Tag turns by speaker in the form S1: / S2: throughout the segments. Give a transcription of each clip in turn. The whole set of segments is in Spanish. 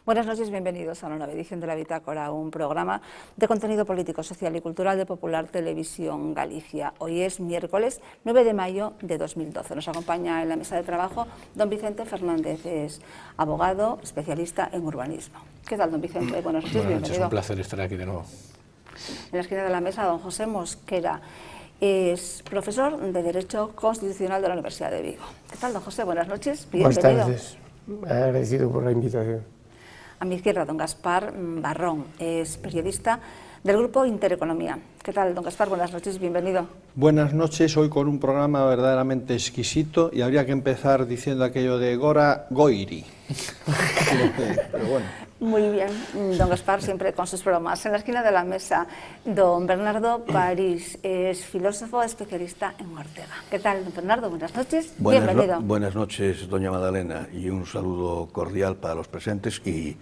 S1: Buenas noches, bienvenidos a una nueva edición de La Bitácora, un programa de contenido político, social y cultural de Popular Televisión Galicia. Hoy es miércoles 9 de mayo de 2012. Nos acompaña en la mesa de trabajo don Vicente Fernández, es abogado, especialista en urbanismo. ¿Qué tal, don Vicente? Buenas noches,
S2: bienvenido.
S1: Buenas noches,
S2: un placer estar aquí de nuevo.
S1: En la esquina de la mesa, don José Mosquera, es profesor de Derecho Constitucional de la Universidad de Vigo. ¿Qué tal, don José? Buenas noches, bienvenido.
S3: Buenas tardes, agradecido por la invitación.
S1: A mi izquierda, don Gaspar Barrón, es periodista del Grupo Intereconomía. ¿Qué tal, don Gaspar? Buenas noches, bienvenido.
S4: Buenas noches, hoy con un programa verdaderamente exquisito y habría que empezar diciendo aquello de Gora Goiri. Pero bueno.
S1: Muy bien, don Gaspar, siempre con sus bromas. En la esquina de la mesa, don Bernardo París, es filósofo especialista en Ortega. ¿Qué tal, don Bernardo? Buenas noches, bienvenido.
S5: Buenas noches, doña Madalena, y un saludo cordial para los presentes y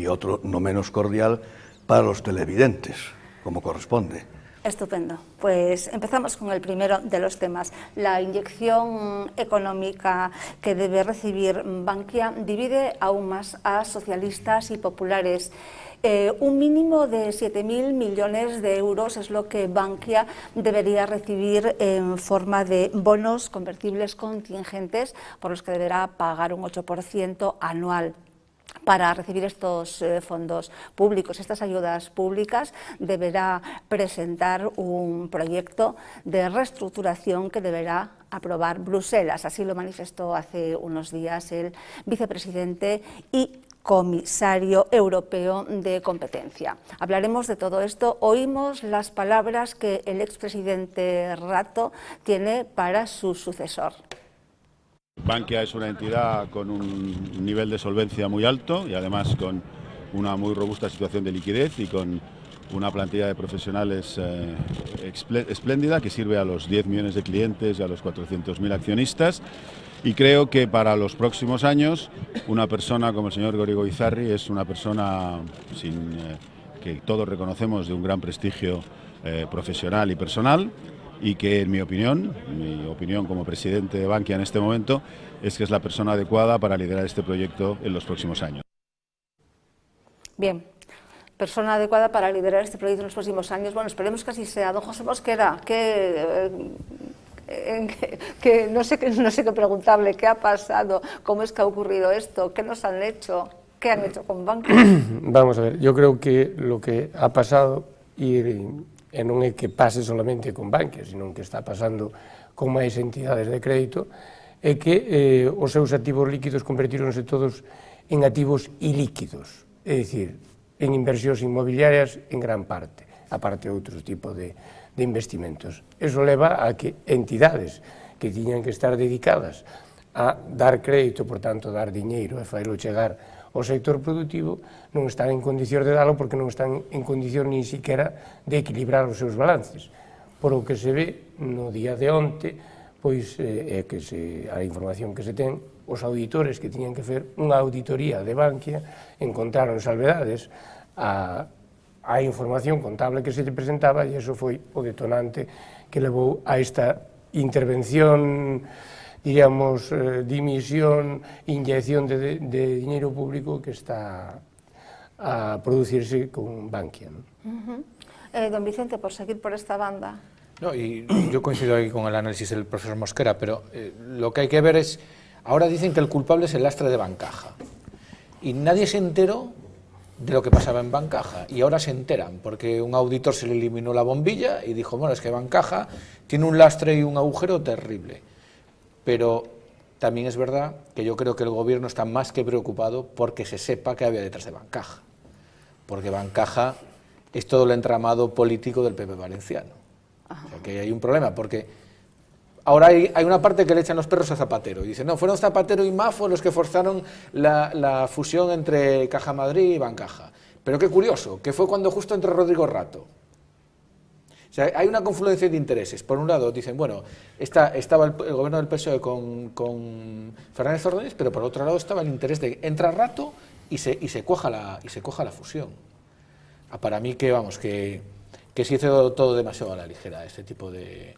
S5: otro no menos cordial para los televidentes, como corresponde.
S1: Estupendo. Pues empezamos con el primero de los temas. La inyección económica que debe recibir Bankia divide aún más a socialistas y populares. Un mínimo de 7.000 millones de euros es lo que Bankia debería recibir en forma de bonos convertibles contingentes por los que deberá pagar un 8% anual. Para recibir estos fondos públicos, estas ayudas públicas, deberá presentar un proyecto de reestructuración que deberá aprobar Bruselas. Así lo manifestó hace unos días el vicepresidente y comisario europeo de competencia. Hablaremos de todo esto. Oímos las palabras que el expresidente Rato tiene para su sucesor.
S6: Bankia es una entidad con un nivel de solvencia muy alto y además con una muy robusta situación de liquidez y con una plantilla de profesionales espléndida que sirve a los 10 millones de clientes y a los 400.000 accionistas. Y creo que para los próximos años una persona como el señor Gorigo Izarri es una persona que todos reconocemos de un gran prestigio profesional y personal, y que en mi opinión como presidente de Bankia en este momento, es que es la persona adecuada para liderar este proyecto en los próximos años. Bien,
S1: persona adecuada para liderar este proyecto en los próximos años. Bueno, esperemos que así sea. Don José Mosquera, que no sé qué preguntarle, qué ha pasado, cómo es que ha ocurrido esto, qué nos han hecho, qué han hecho con Bankia.
S3: Vamos a ver, yo creo que lo que ha pasado, e non é que pase solamente con Bankia, sino que está pasando con máis entidades de crédito, é que os seus activos líquidos convertíronse todos en activos ilíquidos, é dicir, en inversións inmobiliarias en gran parte, aparte de outros tipos de investimentos. Eso leva a que entidades que tiñan que estar dedicadas a dar crédito, por tanto, dar diñeiro e faelo chegar ao sector productivo, non están en condicións de dalo porque non están en condicións nin siquiera de equilibrar os seus balances. Por o que se ve no día de onte, pois é que a información que se ten, os auditores que tiñan que fer unha auditoría de Bankia encontraron salvedades a información contable que se lle presentaba e iso foi o detonante que levou a esta intervención, diríamos, dimisión, inyección de dinero público que está a producirse con Bankia, ¿no?
S1: Don Vicente, por seguir por esta banda.
S2: No, y yo coincido aquí con el análisis del profesor Mosquera, pero lo que hay que ver es, ahora dicen que el culpable es el lastre de Bancaja, y nadie se enteró de lo que pasaba en Bancaja, y ahora se enteran, porque un auditor se le eliminó la bombilla y dijo, bueno, es que Bancaja tiene un lastre y un agujero terrible. Pero también es verdad que yo creo que el gobierno está más que preocupado porque se sepa qué había detrás de Bancaja, porque Bancaja es todo el entramado político del PP valenciano. O sea, que hay un problema, porque ahora hay una parte que le echan los perros a Zapatero, y dicen, no, fueron Zapatero y Mafo los que forzaron la fusión entre Caja Madrid y Bancaja. Pero qué curioso, que fue cuando justo entró Rodrigo Rato. O sea, hay una confluencia de intereses. Por un lado dicen, bueno, estaba el gobierno del PSOE con Fernández Ordóñez, pero por otro lado estaba el interés de entra Rato y se cuaja la fusión. Para mí que se hizo todo demasiado a la ligera, este tipo de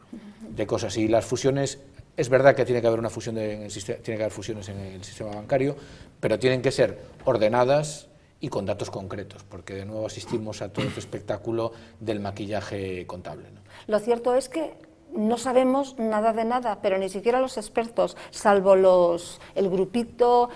S2: cosas. Y las fusiones, es verdad que tiene que haber una fusión tiene que haber fusiones en el sistema bancario, pero tienen que ser ordenadas y con datos concretos, porque de nuevo asistimos a todo este espectáculo del maquillaje contable, ¿no?
S1: Lo cierto es que no sabemos nada de nada, pero ni siquiera los expertos, salvo el grupito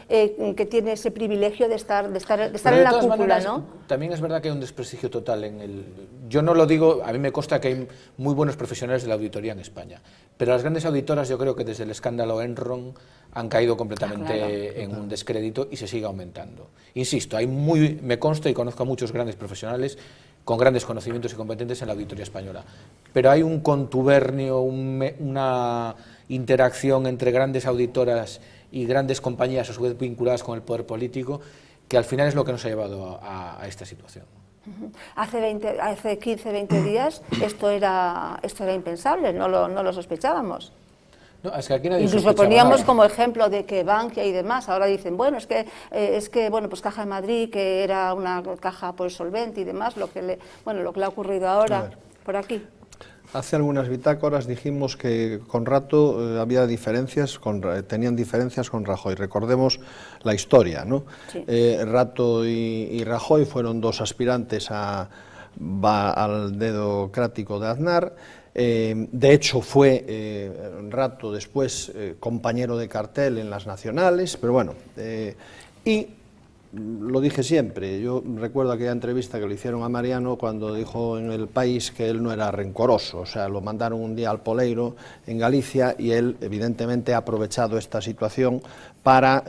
S1: que tiene ese privilegio de estar en la cúpula,
S2: maneras,
S1: ¿no?
S2: También es verdad que hay un desprestigio total en el... Yo no lo digo, a mí me consta que hay muy buenos profesionales de la auditoría en España, pero las grandes auditoras yo creo que desde el escándalo Enron han caído completamente en un descrédito y se sigue aumentando. Insisto, me consta y conozco a muchos grandes profesionales con grandes conocimientos y competentes en la auditoría española, pero hay un contubernio, una interacción entre grandes auditoras y grandes compañías a su vez vinculadas con el poder político, que al final es lo que nos ha llevado a esta situación.
S1: Hace 15, 20 días esto era impensable, no lo sospechábamos.
S2: No, es que aquí nadie
S1: incluso
S2: sospechaba
S1: poníamos
S2: nada.
S1: como ejemplo de que Bankia y demás, ahora dicen, bueno, es que pues Caja de Madrid, que era una caja pues solvente y demás, lo que le ha ocurrido ahora por aquí.
S4: Hace algunas bitácoras dijimos que con Rato tenían diferencias con Rajoy. Recordemos la historia, ¿no?
S1: Sí.
S4: Rato y Rajoy fueron dos aspirantes al dedocrático de Aznar. De hecho fue Rato después compañero de cartel en las nacionales, pero bueno, y lo dije siempre, yo recuerdo aquella entrevista que le hicieron a Mariano cuando dijo en El País que él no era rencoroso, o sea, lo mandaron un día al Poleiro en Galicia y él evidentemente ha aprovechado esta situación para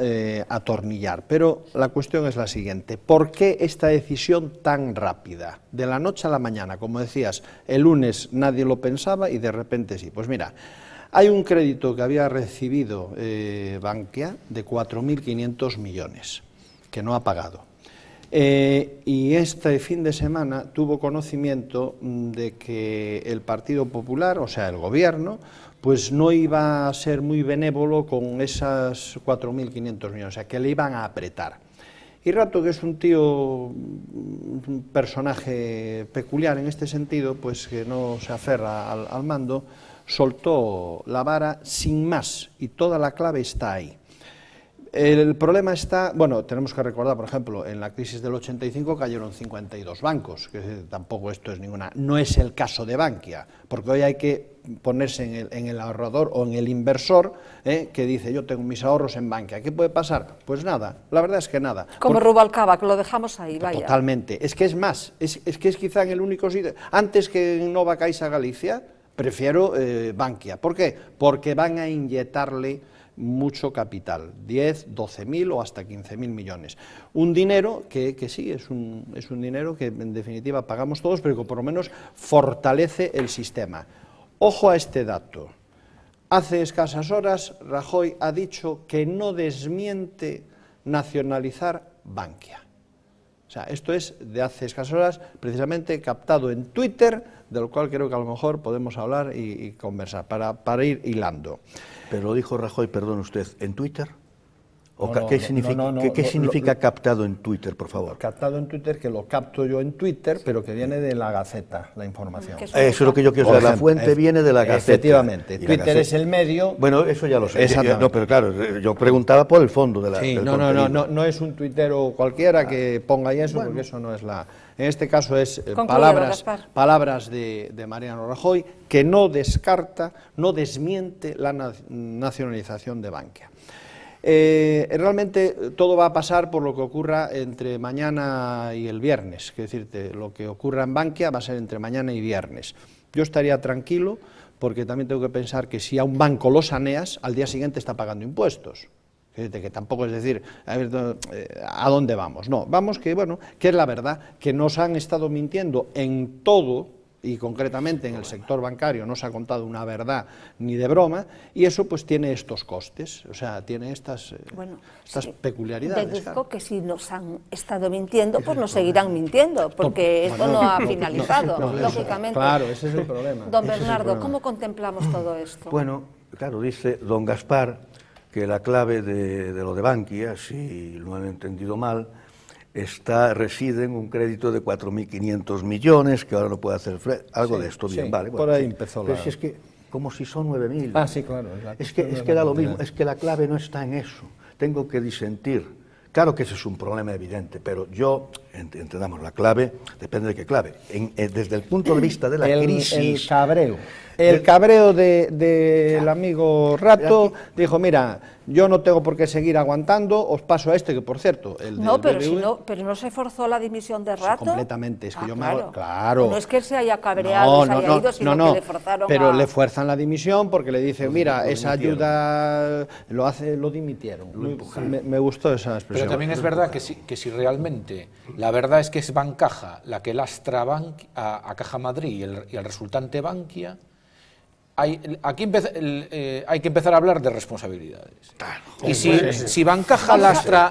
S4: atornillar. Pero la cuestión es la siguiente, ¿por qué esta decisión tan rápida? De la noche a la mañana, como decías, el lunes nadie lo pensaba y de repente sí. Pues mira, hay un crédito que había recibido Bankia de 4.500 millones, que no ha pagado. Y este fin de semana tuvo conocimiento de que el Partido Popular, o sea, el gobierno, pues no iba a ser muy benévolo con esas 4.500 millones, o sea, que le iban a apretar. Y Rato, que es un personaje peculiar en este sentido, pues que no se aferra al mando, soltó la vara sin más, y toda la clave está ahí. El problema está, bueno, tenemos que recordar, por ejemplo, en la crisis del 85 cayeron 52 bancos, que tampoco esto es no es el caso de Bankia, porque hoy hay que ponerse en el ahorrador o en el inversor que dice, yo tengo mis ahorros en Bankia, ¿qué puede pasar? Pues nada, la verdad es que nada.
S1: Como Rubalcaba, que lo dejamos ahí, vaya.
S4: Totalmente, es que es más, es que es quizá en el único sitio, antes que en Nova Caixa Galicia, prefiero Bankia. ¿Por qué? Porque van a inyectarle mucho capital, 10, 12.000 o hasta 15.000 millones. Un dinero que sí, es un dinero que en definitiva pagamos todos, pero que por lo menos fortalece el sistema. Ojo a este dato. Hace escasas horas Rajoy ha dicho que no desmiente nacionalizar Bankia. O sea, esto es de hace escasas horas, precisamente captado en Twitter, de lo cual creo que a lo mejor podemos hablar y conversar, para ir hilando.
S5: Pero lo dijo Rajoy, perdón usted, ¿en Twitter? ¿Qué
S4: ¿Qué
S5: significa captado en Twitter, por favor?
S4: Captado en Twitter, que lo capto yo en Twitter, pero que viene de la Gaceta, la información.
S5: Eso es lo que yo quiero saber, la fuente viene de la Gaceta.
S4: Efectivamente, Twitter es el medio...
S5: Bueno, eso ya lo sé.
S4: Exactamente.
S5: No, pero claro, yo preguntaba por el fondo de la...
S4: Sí,
S5: del
S4: no es un tuitero cualquiera que ponga ahí eso, bueno, porque eso no es la... En este caso es palabras de Mariano Rajoy, que no descarta, no desmiente la nacionalización de Bankia. Realmente todo va a pasar por lo que ocurra entre mañana y el viernes, es decir, lo que ocurra en Bankia va a ser entre mañana y viernes. Yo estaría tranquilo porque también tengo que pensar que si a un banco lo saneas, al día siguiente está pagando impuestos. Que tampoco es decir, a ver, ¿a dónde vamos? No, vamos que es la verdad, que nos han estado mintiendo en todo, y concretamente en el sector bancario no se ha contado una verdad ni de broma, y eso pues tiene estos costes, o sea, tiene estas peculiaridades.
S1: Deduzco
S4: claro.
S1: que si nos han estado mintiendo, pues nos seguirán mintiendo, porque esto no ha finalizado, lógicamente.
S4: Claro, ese es el problema.
S1: Don Bernardo, ¿cómo contemplamos todo esto?
S5: Bueno, claro, dice don Gaspar que la clave de lo de Bankia, si lo han entendido mal, reside en un crédito de 4.500 millones, que ahora no puede hacer algo de esto, bien, vale.
S4: Bueno, por ahí empezó
S5: pero si es que, como si son 9.000.
S4: Ah, sí, claro.
S5: Es que da lo mismo, es que la clave no está en eso. Tengo que disentir Claro que ese es un problema evidente, pero yo, entendamos, la clave depende de qué clave. Desde el punto de vista de la crisis...
S4: El cabreo del amigo Rato dijo, mira, yo no tengo por qué seguir aguantando, os paso a este, que por cierto...
S1: pero no se forzó la dimisión de Rato.
S4: Completamente, es que yo me hago...
S1: Claro. No es que él se haya cabreado, se haya ido, sino que le forzaron
S4: pero le fuerzan la dimisión porque le dicen, mira, esa ayuda lo dimitieron. Me gustó esa expresión.
S2: Pero también es verdad que si realmente la verdad es que es Bancaja la que lastra a Caja Madrid y al resultante Bankia, hay que empezar a hablar de responsabilidades. Claro. Y si Bancaja lastra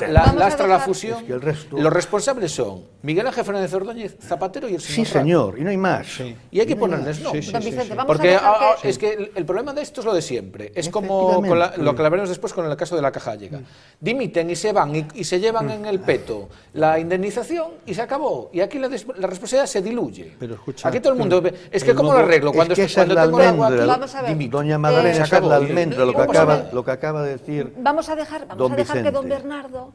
S2: la fusión, es que el resto... los responsables son Miguel Ángel Fernández Ordóñez, Zapatero y el señor
S5: Sí, señor, y no hay más.
S2: Sí. Y hay que ponerles nombres.
S1: Don Vicente,
S2: porque es que el problema de esto es lo de siempre. Es como lo que hablaremos después con el caso de la Caja Gallega. Dimiten y se van y se llevan en el peto la indemnización y se acabó. Y aquí la responsabilidad se diluye.
S4: Pero escucha,
S2: aquí todo el mundo... Es que ¿cómo lo arreglo? Cuando tengo el agua...
S1: Vamos a ver.
S5: Doña Madalena, esa es la almendra, lo que acaba de decir
S1: Vamos a dejar que don Bernardo...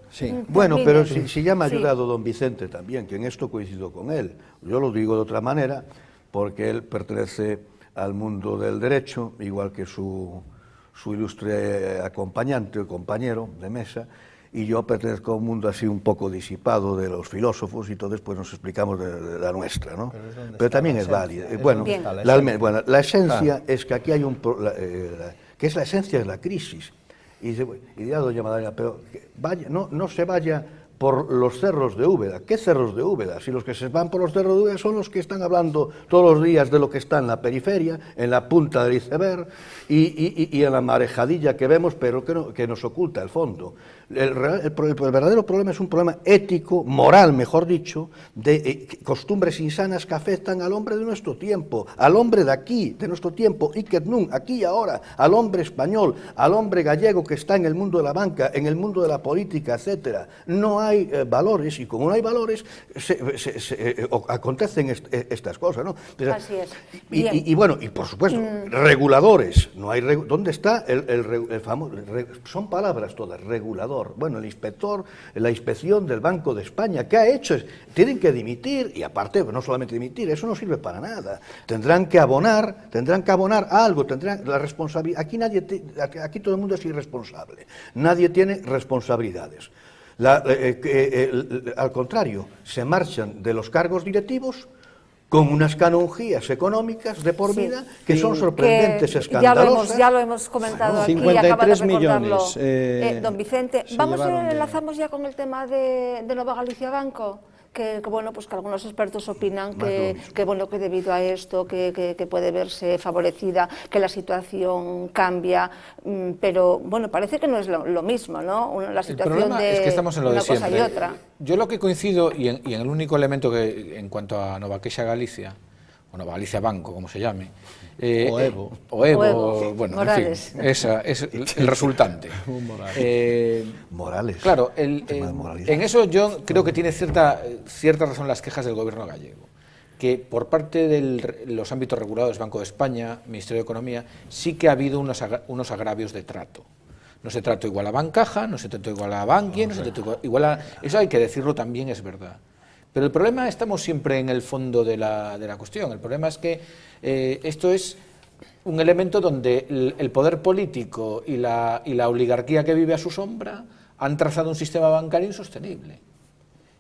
S5: Bueno, pero si ya me ha ayudado don Vicente también, que en esto coincido con él. Yo lo digo de otra manera, porque él pertenece al mundo del derecho, igual que su ilustre acompañante o compañero de mesa, y yo pertenezco a un mundo así un poco disipado de los filósofos, y entonces pues nos explicamos de la nuestra, ¿no? Pero también es válida. La esencia es que aquí hay que es la esencia de la crisis. Y dirá doña Madalena, pero no se vaya por los cerros de Úbeda. ¿Qué cerros de Úbeda? Si los que se van por los cerros de Úbeda son los que están hablando todos los días de lo que está en la periferia, en la punta del iceberg y en la marejadilla que vemos, pero que nos oculta el fondo. El verdadero problema es un problema ético, moral, mejor dicho, de costumbres insanas que afectan al hombre de nuestro tiempo, al hombre de aquí, de nuestro tiempo, Iket Nun, aquí y ahora, al hombre español, al hombre gallego que está en el mundo de la banca, en el mundo de la política, etcétera. No hay valores, y como no hay valores, acontecen estas cosas, ¿no?
S1: Así es.
S5: Y bueno, y por supuesto, reguladores. No hay ¿dónde está el famoso? Son palabras todas, regulador. Bueno, el inspector, la inspección del Banco de España, ¿qué ha hecho? Tienen que dimitir, y aparte, no solamente dimitir, eso no sirve para nada. Tendrán que abonar algo, tendrán la responsabilidad. Aquí todo el mundo es irresponsable. Nadie tiene responsabilidades. Al contrario, se marchan de los cargos directivos con unas canonjías económicas de por vida que son sorprendentes, escandalosas.
S1: Ya lo hemos comentado aquí,
S4: 53 millones.
S1: Don Vicente, enlazamos ya con el tema de Nova Galicia Banco. Que bueno, pues que algunos expertos opinan que debido a esto que puede verse favorecida, que la situación cambia, pero bueno, parece que no es lo mismo, ¿no? La situación
S2: es que estamos en lo de
S1: una cosa
S2: siempre.
S1: y otra.
S2: Yo lo que coincido, y en el único elemento que en cuanto a Nova Caixa Galicia, o Nova Galicia Banco, como se llame,
S4: o Evo,
S2: bueno,
S1: Morales.
S2: En fin, esa es el resultante.
S5: Morales.
S2: Claro, en eso yo creo que tiene cierta razón las quejas del gobierno gallego, que por parte de los ámbitos regulados, Banco de España, Ministerio de Economía, sí que ha habido unos agravios de trato. No se trató igual a Bancaja, no se trató igual a Bankia, no se trató igual a... Eso hay que decirlo también, es verdad. Pero el problema, estamos siempre en el fondo de la cuestión. El problema es que esto es un elemento donde el poder político y la oligarquía que vive a su sombra han trazado un sistema bancario insostenible.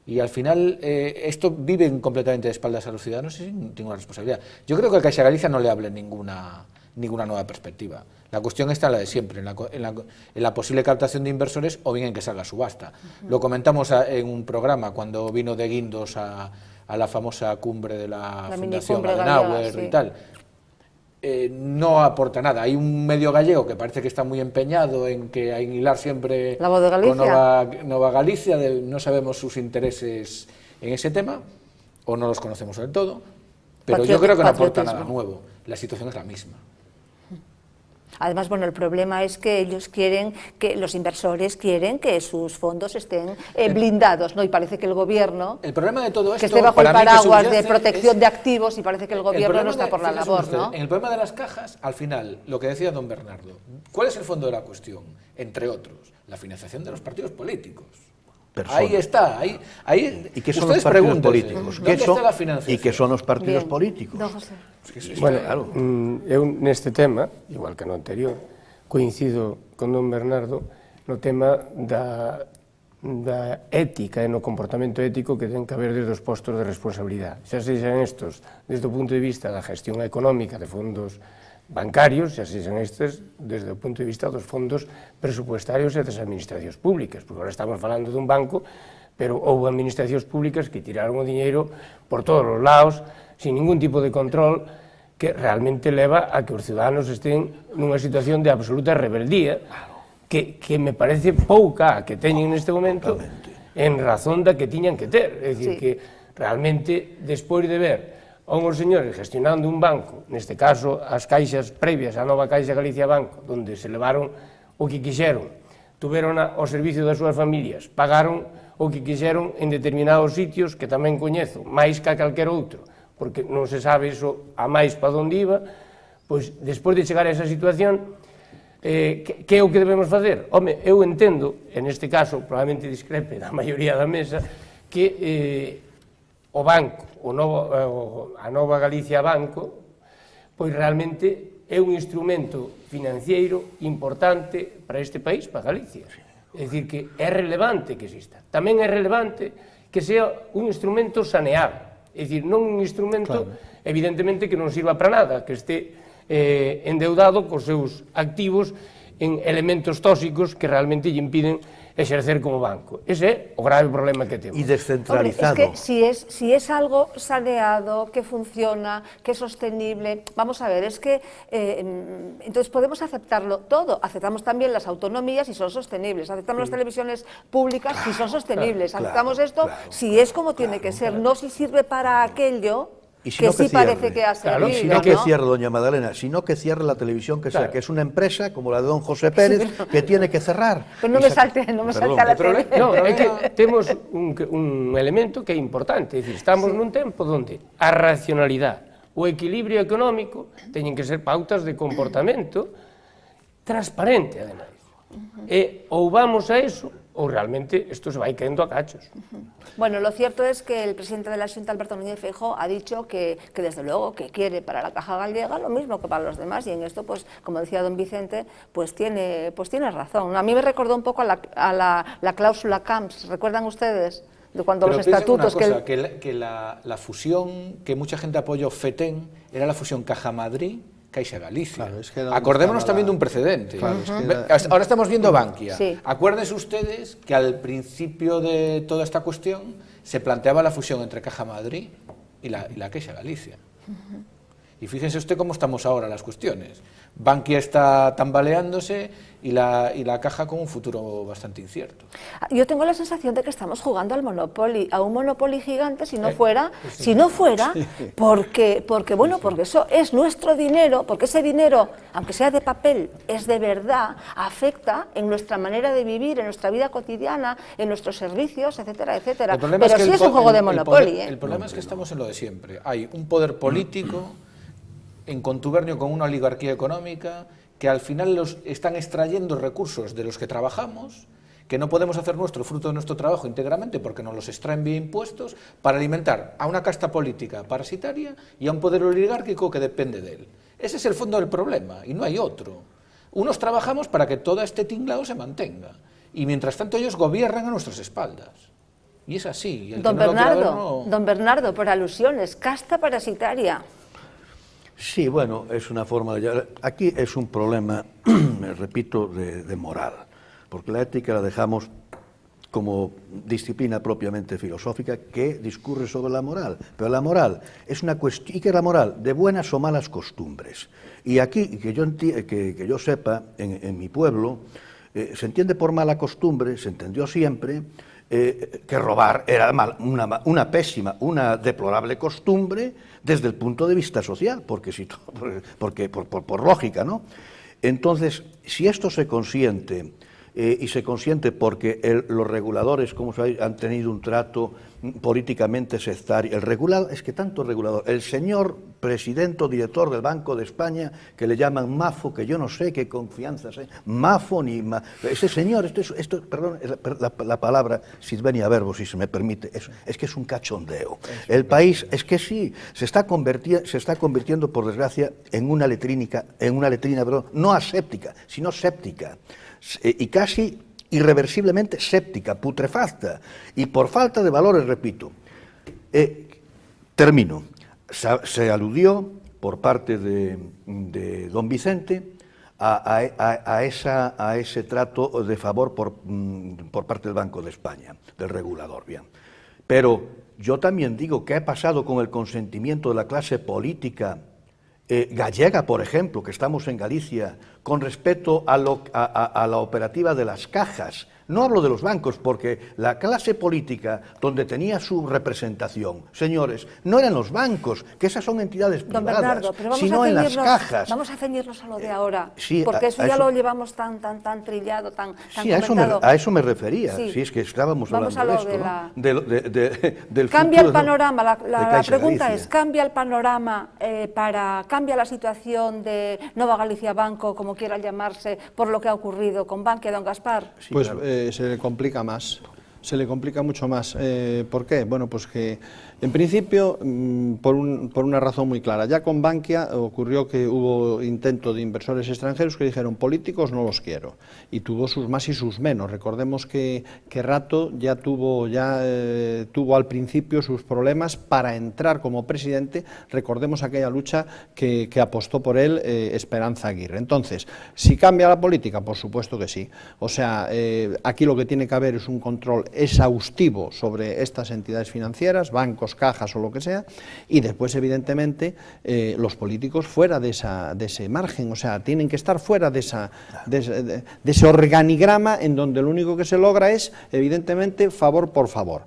S2: Y al final esto vive completamente de espaldas a los ciudadanos y sin ninguna responsabilidad. Yo creo que a Caixa Galicia no le hable ninguna nueva perspectiva. La cuestión está en la de siempre, en la posible captación de inversores o bien en que salga subasta. Lo comentamos en un programa cuando vino de Guindos a la famosa cumbre de la Fundación Adenauer y tal. No aporta nada. Hay un medio gallego que parece que está muy empeñado en hilar siempre
S1: La Voz de Galicia.
S2: con Nova Galicia, no sabemos sus intereses en ese tema, o no los conocemos del todo, pero yo creo que no aporta nada nuevo. La situación es la misma.
S1: Además, bueno, el problema es que ellos quieren, que los inversores quieren que sus fondos estén blindados, ¿no? Y parece que el gobierno,
S2: el problema de todo esto,
S1: que esté bajo el paraguas de protección de activos, y parece que el gobierno no está por la labor, ¿no?
S2: En el problema de las cajas, al final, lo que decía don Bernardo, ¿cuál es el fondo de la cuestión? Entre otros, la financiación de los partidos políticos.
S5: personas.
S2: Ahí está.
S5: ¿Y qué son
S2: ustedes
S5: los partidos
S2: pregúntense,
S5: políticos?
S2: ¿dónde está la financiación?
S5: ¿Y qué son los partidos
S1: Bien.
S5: políticos?
S1: Don José.
S3: Bueno,
S5: claro.
S3: eu neste tema, igual que no anterior, coincido con don Bernardo no tema da ética e no comportamento ético que ten que haber desde os postos de responsabilidade. Xa sexan estos desde o punto de vista da gestión económica de fondos bancarios, xa sexan estes desde o punto de vista dos fondos presupuestarios e das administracións públicas, porque agora estamos falando dun banco, pero houve administracións públicas que tiraron o diñeiro por todos os lados, sin ningún tipo de control, que realmente leva a que os ciudadanos estén nunha situación de absoluta rebeldía, que me parece pouca a que teñen neste momento en razón da que tiñan que ter. É dicir, que realmente, despois de ver a unhos señores gestionando un banco, neste caso as caixas previas á nova Caixa Galicia Banco, onde se levaron o que quixeron, tuveron ao servicio das súas familias, pagaron o que quixeron en determinados sitios que tamén coñezo, máis que a calquer outro, porque non se sabe iso a máis para onde iba, pois, despois de chegar a esa situación, que é o que debemos facer? Home, eu entendo, en este caso, probablemente discrepe da maioría da mesa, que o banco, a nova Galicia Banco, pois realmente é un instrumento financiero importante para este país, para Galicia. É dicir, que é relevante que exista. Tamén é relevante que sea un instrumento saneado. É dicir, non un instrumento, evidentemente, que non sirva para nada, que este endeudado cos seus activos en elementos tóxicos que realmente lle impiden exercer como banco. Ese é o grave problema que temos.
S5: Y descentralizado.
S1: Hombre, es que si es algo saneado, que funciona, que es sostenible, vamos a ver, es que entonces podemos aceptarlo todo. Aceptamos también las autonomías si son sostenibles, aceptamos las televisiones públicas si son sostenibles, aceptamos esto si es como tiene que ser, no si sirve para aquello
S5: Y si
S1: que
S5: no
S1: sí
S5: cierre.
S1: parece que ha servido,
S5: Y si no que
S1: ¿no?
S5: cierre, doña Magdalena, sino que cierre la televisión que sea, que es una empresa como la de don José Pérez, que tiene que cerrar.
S1: Pero no me salte a la tele.
S3: No, é que temos un elemento que é importante, é dicir, estamos nun tempo onde a racionalidade, o equilibrio económico teñen que ser pautas de comportamento transparente, ademais. E ou vamos a eso, ou realmente isto se vai caendo a cachos.
S1: Bueno, lo cierto es que el presidente de la Xunta, Alberto Núñez Feijóo, ha dicho que desde luego que quiere para la Caja Gallega lo mismo que para los demás, y en esto, pues, como decía don Vicente, pues tiene razón. A mí me recordó un poco a la cláusula Camps, ¿recuerdan ustedes? De cuando
S2: Pero
S1: los estatutos...
S2: una cosa, que la fusión que mucha gente apoyó, FETEN, era la fusión Caja Madrid, Caixa Galicia.
S4: Claro, es que
S2: acordémonos también de un precedente.
S4: Claro, es que
S2: ahora estamos viendo Bankia.
S1: Sí.
S2: Acuérdense ustedes que al principio de toda esta cuestión se planteaba la fusión entre Caja Madrid y la Caixa Galicia. Y fíjense usted cómo estamos ahora las cuestiones. Bankia está tambaleándose y la Caja con un futuro bastante incierto.
S1: Yo tengo la sensación de que estamos jugando al Monopoly, a un Monopoly gigante, si no fuera, porque eso es nuestro dinero, porque ese dinero, aunque sea de papel, es de verdad, afecta en nuestra manera de vivir, en nuestra vida cotidiana, en nuestros servicios, etcétera, etcétera. Pero sí es un juego de Monopoly.
S2: El problema es que estamos en lo de siempre. Hay un poder político en contubernio con una oligarquía económica que al final los están extrayendo recursos de los que trabajamos, que no podemos hacer nuestro fruto de nuestro trabajo íntegramente porque nos los extraen vía impuestos, para alimentar a una casta política parasitaria y a un poder oligárquico que depende de él. Ese es el fondo del problema y no hay otro. Unos trabajamos para que todo este tinglado se mantenga y mientras tanto ellos gobiernan a nuestras espaldas. Y es así. Y el
S1: Don
S2: que no lo quiera ver,
S1: Don Bernardo, por alusiones, casta parasitaria.
S5: Sí, bueno, es una forma de... Aquí es un problema, me repito, de moral, porque la ética la dejamos como disciplina propiamente filosófica que discurre sobre la moral, pero la moral es una cuestión, ¿y qué es la moral? De buenas o malas costumbres. Y aquí, que yo sepa, en mi pueblo, se entiende por mala costumbre, se entendió siempre, que robar era una pésima, una deplorable costumbre desde el punto de vista social, porque por lógica, ¿no? Entonces, si esto se consiente, y se consiente porque los reguladores, como sabéis, han tenido un trato políticamente sectaria. El regulador, es que tanto regulador, el señor presidente o director del Banco de España, que le llaman Mafo, que yo no sé qué confianza es, Mafo ni... ese señor, perdón, la palabra, Sidvenia Verbo, si se me permite, es que es un cachondeo. El país, es que sí, se está convirtiendo, por desgracia, en una letrina, perdón, no aséptica, sino séptica, y casi irreversiblemente séptica, putrefacta, y por falta de valores, repito. Termino. Se aludió por parte de don Vicente a ese trato de favor por parte del Banco de España, del regulador, bien. Pero yo también digo, ¿qué ha pasado con el consentimiento de la clase política gallega, por ejemplo, que estamos en Galicia, con respecto a la operativa de las cajas? No hablo de los bancos, porque la clase política, donde tenía su representación, señores, no eran los bancos, que esas son entidades privadas,
S1: Bernardo, pero
S5: sino en las cajas.
S1: Vamos a ceñirnos a lo de ahora,
S5: sí,
S1: porque eso ya lo llevamos tan trillado, tan
S5: sí,
S1: comentado.
S5: a eso me refería, sí, es que estábamos hablando de esto, del
S1: cambia
S5: futuro,
S1: el panorama, la pregunta
S5: Galicia.
S1: es, ¿cambia el panorama, cambia la situación de Nova Galicia Banco, como quiera llamarse, por lo que ha ocurrido con Bankia, don Gaspar?
S5: Sí,
S4: pues
S5: claro.
S4: Se le complica más, se le complica mucho más. ¿Por qué? Bueno, pues que en principio, por una razón muy clara, ya con Bankia ocurrió que hubo intento de inversores extranjeros que dijeron, políticos no los quiero, y tuvo sus más y sus menos. Recordemos que Rato ya tuvo al principio sus problemas para entrar como presidente. Recordemos aquella lucha que apostó por él Esperanza Aguirre. Entonces, si cambia la política, por supuesto que sí. O sea, aquí lo que tiene que haber es un control exhaustivo sobre estas entidades financieras, bancos, cajas o lo que sea, y después, evidentemente, los políticos fuera de ese margen. O sea, tienen que estar fuera de ese organigrama en donde lo único que se logra es, evidentemente, favor por favor.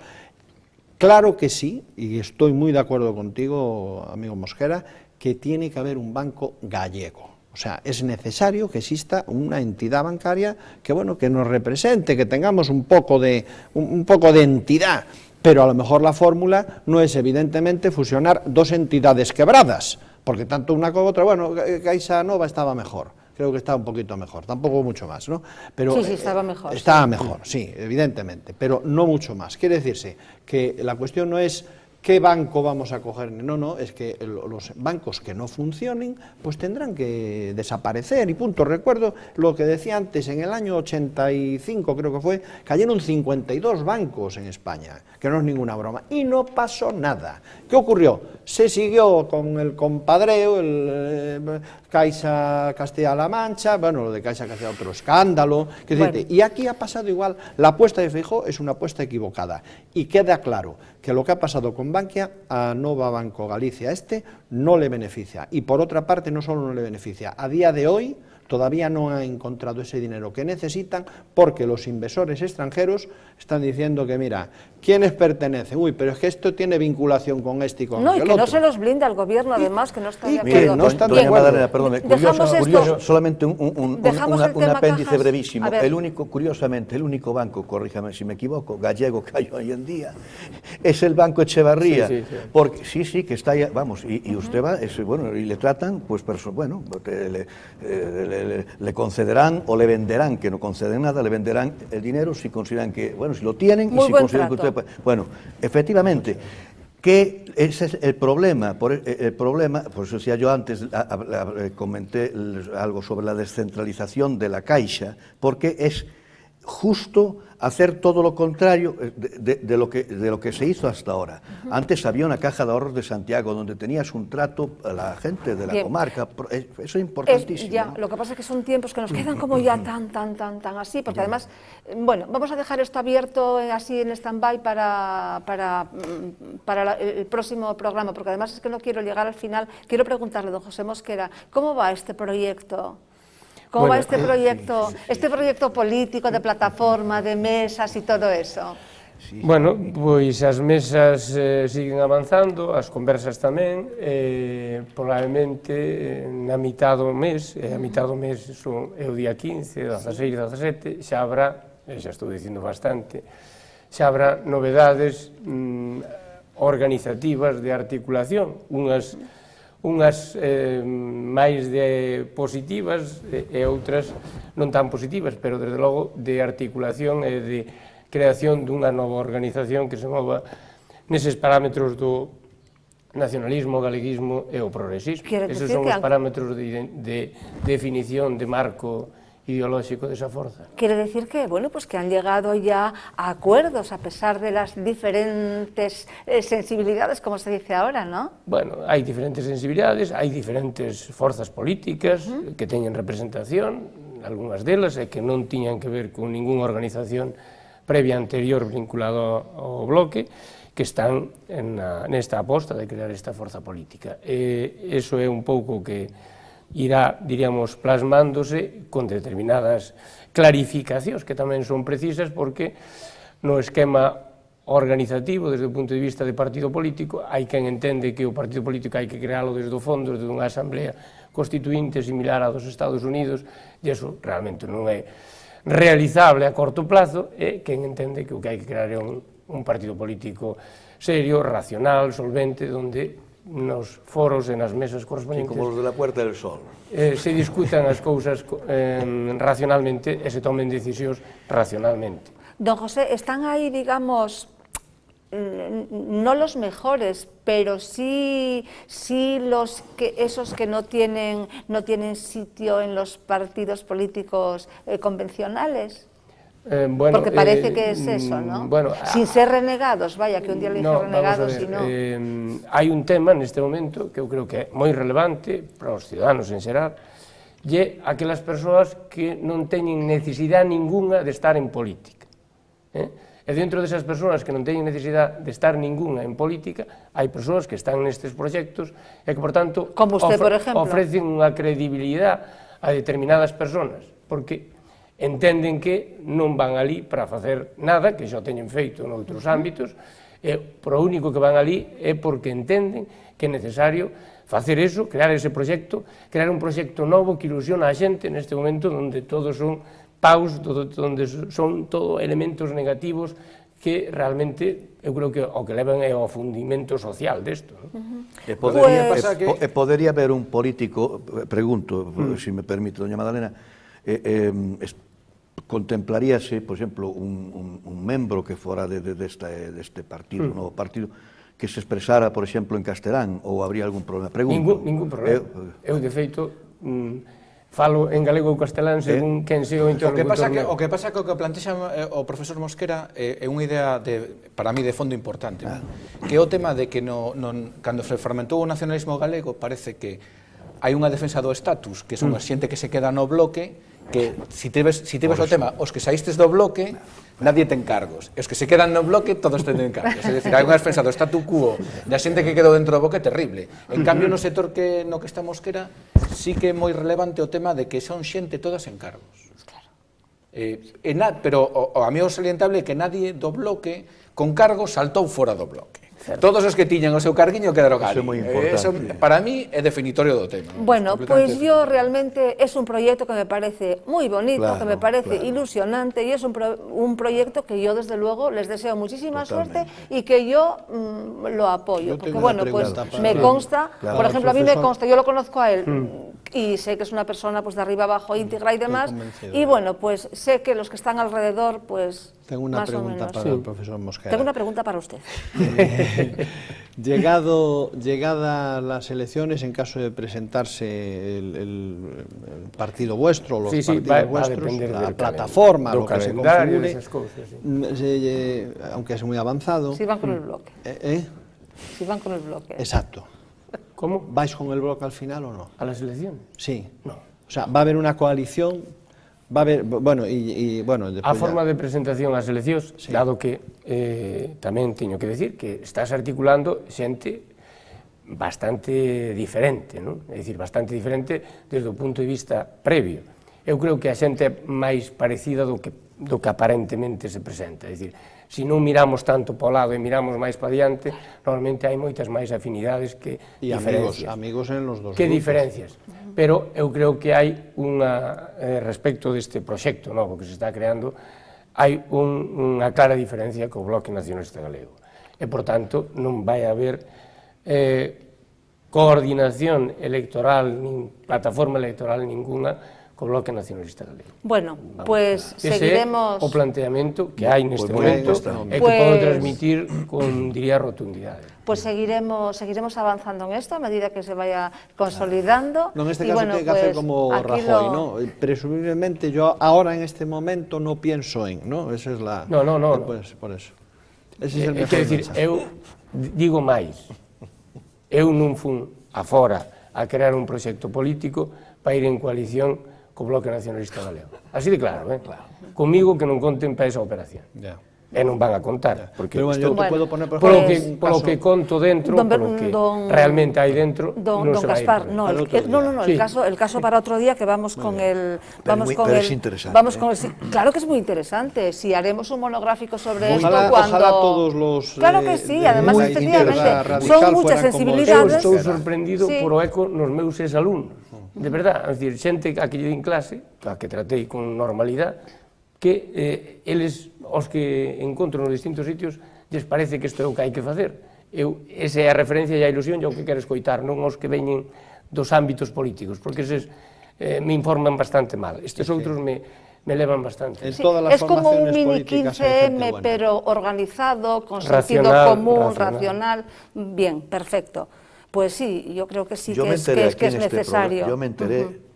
S4: Claro que sí, y estoy muy de acuerdo contigo, amigo Mosquera, que tiene que haber un banco gallego. O sea, es necesario que exista una entidad bancaria que, bueno, que nos represente, que tengamos un poco de entidad, pero a lo mejor la fórmula no es, evidentemente, fusionar dos entidades quebradas, porque tanto una como otra, bueno, Caixa Nova estaba mejor, creo que estaba un poquito mejor, tampoco mucho más, ¿no? Pero,
S1: sí, estaba mejor.
S4: Estaba mejor, sí, evidentemente, pero no mucho más. Quiere decirse que la cuestión no es ¿qué banco vamos a coger? No, es que los bancos que no funcionen, pues tendrán que desaparecer y punto. Recuerdo lo que decía antes, en el año 85 creo que fue, cayeron 52 bancos en España, que no es ninguna broma, y no pasó nada. ¿Qué ocurrió? Se siguió con el compadreo, el Caixa Castilla-La Mancha, bueno, lo de Caixa Castilla otro escándalo, y aquí ha pasado igual. La apuesta de Feijóo es una apuesta equivocada, y queda claro que lo que ha pasado con Bankia a Nova Banco Galicia no le beneficia, y por otra parte no solo no le beneficia, a día de hoy todavía no ha encontrado ese dinero que necesitan, porque los inversores extranjeros están diciendo que, mira, ¿quiénes pertenecen? Uy, pero es que esto tiene vinculación con este y con
S1: no, y que
S4: otro.
S1: no se los blinda el gobierno, además, que no está de
S4: Mire,
S1: acuerdo.
S4: no está de
S5: Doña
S4: acuerdo.
S5: Madalena, perdónme, curioso, solamente un apéndice
S1: cajas.
S5: brevísimo. Curiosamente, el único banco, corríjame si me equivoco, gallego que hay hoy en día, es el Banco Echevarría.
S3: Sí.
S5: Porque sí, que está ahí, vamos, y usted va, bueno, y le tratan, pues, bueno, le concederán o le venderán, que no conceden nada, le venderán el dinero si consideran que, bueno, si lo tienen
S1: muy
S5: y si consideran
S1: trato.
S5: que usted... Bueno, efectivamente, que ese es el problema, por eso decía yo antes, comenté algo sobre la descentralización de la Caixa, porque es justo hacer todo lo contrario de lo que se hizo hasta ahora. Antes había una caja de ahorros de Santiago donde tenías un trato a la gente de la comarca, eso es importantísimo.
S1: Ya,
S5: ¿no?
S1: Lo que pasa es que son tiempos que nos quedan como ya tan así, porque además, bueno, vamos a dejar esto abierto así en stand-by para el próximo programa, porque además es que no quiero llegar al final. Quiero preguntarle, don José Mosquera, ¿cómo va este proyecto? ¿Cómo va este proyecto, este proyecto político de plataforma, de mesas y todo eso?
S3: Bueno, pois as mesas siguen avanzando, as conversas tamén, probablemente na mitad do mes, é o día 15, 16, 17, xa habrá, xa estou dicindo bastante, xa habrá novedades organizativas de articulación, unhas máis positivas e outras non tan positivas, pero desde logo de articulación e de creación dunha nova organización que se mova neses parámetros do nacionalismo, o galeguismo e o progresismo. Esos son os parámetros de definición de marco ideolóxico desa forza.
S1: Quiere decir que, bueno, pues que han llegado ya a acuerdos a pesar de las diferentes sensibilidades, como se dice ahora, ¿no?
S3: Bueno, hai diferentes sensibilidades, hai diferentes forzas políticas que teñen representación, algunhas delas, e que non tiñan que ver con ninguna organización previa anterior vinculada ao bloque, que están nesta aposta de crear esta forza política. Eso é un pouco que irá, diríamos, plasmándose con determinadas clarificacións que tamén son precisas porque no esquema organizativo, desde o punto de vista de partido político, hai quen entende que o partido político hai que creálo desde o fondo, desde unha asamblea constituinte similar a dos Estados Unidos, e iso realmente non é realizable a corto plazo, e quen entende que o que hai que crear é un partido político serio, racional, solvente, onde nos foros e nas mesas correspondentes
S5: como los de la Puerta del Sol
S3: se discutan as cousas racionalmente e se tomen decisións racionalmente.
S1: Don José, están aí, digamos, no los mejores, pero sí esos que no tienen sitio en los partidos políticos convencionales.
S3: Bueno,
S1: porque parece que es eso, ¿no?
S3: Bueno,
S1: sin ser renegados, vaya, que un día le dije renegados y no.
S3: Hai un tema neste momento que eu creo que é moi relevante para os ciudadanos en xeral, e aquelas persoas que non teñen necesidade ninguna de estar en política. E dentro desas persoas que non teñen necesidade de estar ninguna en política, hai persoas que están nestes proxectos e que, por tanto,
S1: como usted, por ejemplo,
S3: ofrecen unha credibilidade a determinadas persoas, porque entenden que non van ali para facer nada, que xa o teñen feito noutros ámbitos, e por o único que van ali é porque entenden que é necesario facer eso, crear ese proxecto, crear un proxecto novo que ilusiona a xente neste momento onde todos son paus, onde son todo elementos negativos que realmente eu creo que o que levan é o fundimento social desto.
S5: Podería haber un político, pregunto, se me permite, doña Madalena, contemplaríase, por exemplo, un membro que fora deste partido, novo partido, que se expresara, por exemplo, en castelán, ou habría algún problema? Pregunto.
S3: Ningún problema. Eu, de feito, falo en galego ou castelán según quen sea o interlocutor.
S2: O que pasa que o que plantexa o profesor Mosquera é unha idea, para mí, de fondo importante, que é o tema de que cando se fermentou o nacionalismo galego parece que hai unha defensa do estatus, que son a xente que se queda no bloque, que si te ves o tema, os que saístes do bloque, nadie ten cargos, e os que se quedan no bloque, todos ten cargos, é dicir, hai unha defensa do statu quo, da xente que quedou dentro do bloque terrible. En cambio, no sector no que está Mosquera, sí que é moi relevante o tema de que son xente todas en cargos. Pero a mí o salientable é que nadie do bloque con cargos saltou fora do bloque. Todos os que tiñan o seu carguiño quedaron ali. Eso para mí é definitorio do tema.
S1: Bueno, pues yo realmente es un proyecto que me parece muy bonito, que me parece ilusionante, y es un proyecto que yo desde luego les deseo muchísima suerte y que yo lo apoyo, porque bueno, pues me consta, por ejemplo, a mí me consta, yo lo conozco a él y sé que es una persona pues de arriba abajo íntegra y demás, y bueno, pues sé que los que están alrededor, pues
S4: tengo una pregunta para el profesor Mosquera.
S1: Tengo una pregunta para usted.
S4: Llegada las elecciones, en caso de presentarse el partido vuestro, los partidos vuestros, la plataforma, lo que se configure, aunque es muy avanzado.
S1: Si van con el bloque. Si van con el bloque.
S4: Exacto.
S3: ¿Cómo?
S4: ¿Vais con el bloque al final o no?
S3: ¿A las elecciones?
S4: Sí.
S3: No.
S4: O sea, va a haber una coalición, va a haber, bueno, bueno...
S3: A forma de presentación ás eleccións, dado que tamén teño que decir que estás articulando xente bastante diferente, non? É dicir, bastante diferente desde o punto de vista previo. Eu creo que a xente é máis parecida do que aparentemente se presenta, é dicir, se non miramos tanto para o lado e miramos máis para diante, normalmente hai moitas máis afinidades que diferencias.
S4: E amigos en los dos
S3: grupos. Que diferencias. Pero eu creo que hai respecto deste proxecto novo que se está creando, hai unha clara diferencia co Bloque Nacionalista Galego. E, por tanto, non vai haber coordinación electoral, nin plataforma electoral ninguna co Bloque Nacionalista Galego.
S1: Bueno, pues seguiremos...
S3: Ese é o planteamento que hai neste momento e que podo transmitir con, diría, rotundidade.
S1: Pues seguiremos avanzando en esto a medida que se vaya consolidando.
S4: No, en este caso tiene que hacer como Rajoy, ¿no? Presumiblemente yo ahora en este momento no pienso en, ¿no? Esa es la...
S3: No.
S4: Pues, por eso. Ese es el mejor mensaje.
S3: Eu digo máis. Eu non fun afora a crear un proxecto político para ir en coalición co Bloque Nacionalista Galego. Así de claro, comigo que non conten para esa operación. E non van a contar, porque
S4: pero bueno, yo te puedo poner por
S3: ejemplo, polo que conto dentro, polo que realmente hai dentro, non se vai a ir.
S1: No, el caso para otro día, que vamos con el...
S5: Pero es interesante.
S1: Claro que es muy interesante. Si haremos un monográfico sobre esto,
S4: ojalá todos los...
S1: Claro que sí, además, efectivamente, son muchas sensibilidades.
S3: Eu estou sorprendido por o eco nos meus exalumnos. De verdade, é dicir, xente a que lle din clase, a que tratei con normalidade, que eles, os que encontro nos distintos sitios, lles parece que isto é o que hai que facer. Esa é a referencia e a ilusión e o que quero escoitar, non os que veñen dos ámbitos políticos, porque eses me informan bastante mal. Estes outros me levan bastante.
S1: Sí, es como un mini 15M, pero organizado, con sentido común, racional. Bien, perfecto. Pues sí, yo creo que sí que es necesario.
S5: Yo me enteré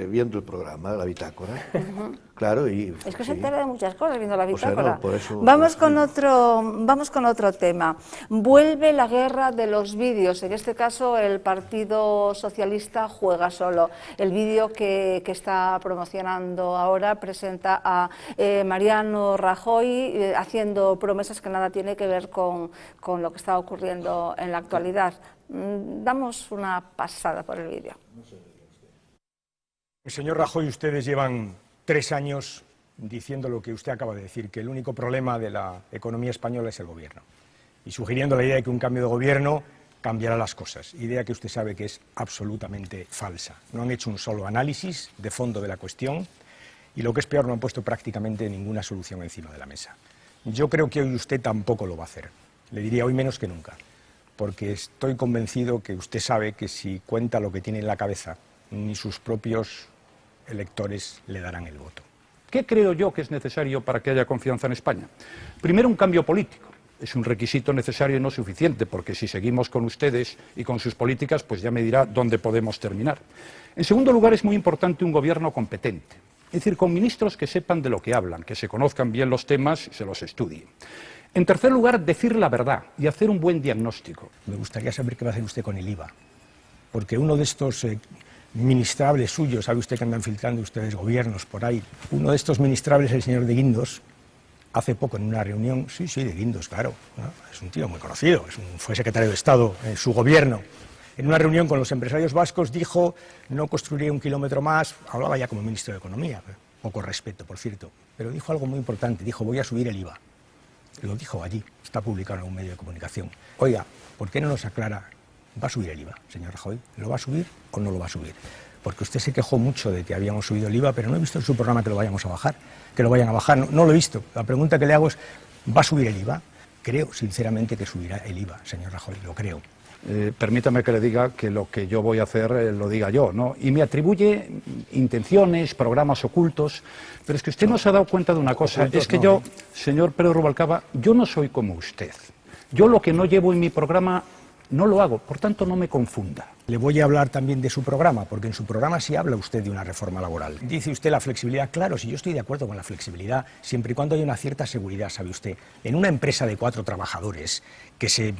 S5: viendo el programa, la bitácora, claro, y...
S1: Es que se entera de muchas cosas viendo la bitácora.
S5: O sea, no, por eso,
S1: vamos con otro tema. Vuelve la guerra de los vídeos. En este caso, el Partido Socialista juega solo. El vídeo que está promocionando ahora presenta a Mariano Rajoy haciendo promesas que nada tiene que ver con lo que está ocurriendo en la actualidad. Damos una pasada por el vídeo.
S7: Señor Rajoy, ustedes llevan 3 años diciendo lo que usted acaba de decir, que el único problema de la economía española es el gobierno, y sugiriendo la idea de que un cambio de gobierno cambiará las cosas, idea que usted sabe que es absolutamente falsa. No han hecho un solo análisis de fondo de la cuestión y, lo que es peor, no han puesto prácticamente ninguna solución encima de la mesa. Yo creo que hoy usted tampoco lo va a hacer, le diría hoy menos que nunca, porque estoy convencido que usted sabe que si cuenta lo que tiene en la cabeza, ni sus propios electores le darán el voto.
S8: ¿Qué creo yo que es necesario para que haya confianza en España? Primero, un cambio político. Es un requisito necesario y no suficiente, porque si seguimos con ustedes y con sus políticas, pues ya me dirá dónde podemos terminar. En segundo lugar, es muy importante un gobierno competente, es decir, con ministros que sepan de lo que hablan, que se conozcan bien los temas y se los estudien. En tercer lugar, decir la verdad y hacer un buen diagnóstico.
S7: Me gustaría saber qué va a hacer usted con el IVA, porque uno de estos ministrables suyos, sabe usted que andan filtrando ustedes gobiernos por ahí, uno de estos ministrables, el señor de Guindos, hace poco en una reunión, sí, de Guindos, claro, ¿no? Es un tío muy conocido, fue secretario de Estado en su gobierno, en una reunión con los empresarios vascos dijo, no construiría 1 kilómetro más, hablaba ya como ministro de Economía, poco respeto, por cierto, pero dijo algo muy importante, dijo, voy a subir el IVA, lo dijo allí, está publicado en un medio de comunicación. Oiga, ¿por qué no nos aclara? ¿Va a subir el IVA, señor Rajoy? ¿Lo va a subir o no lo va a subir? Porque usted se quejó mucho de que habíamos subido el IVA, pero no he visto en su programa que lo vayamos a bajar, que lo vayan a bajar, no lo he visto. La pregunta que le hago es, ¿va a subir el IVA? Creo, sinceramente, que subirá el IVA, señor Rajoy, lo creo.
S8: Permítame que le diga que lo que yo voy a hacer lo diga yo, ¿no? Y me atribuye intenciones, programas ocultos, pero es que usted no se ha dado cuenta de una cosa, es que yo, señor Pérez Rubalcaba, yo no soy como usted. Yo lo que no llevo en mi programa no lo hago, por tanto no me confunda.
S7: Le voy a hablar también de su programa, porque en su programa sí habla usted de una reforma laboral. Dice usted la flexibilidad, claro, si yo estoy de acuerdo con la flexibilidad, siempre y cuando haya una cierta seguridad, sabe usted. En una empresa de 4 trabajadores que se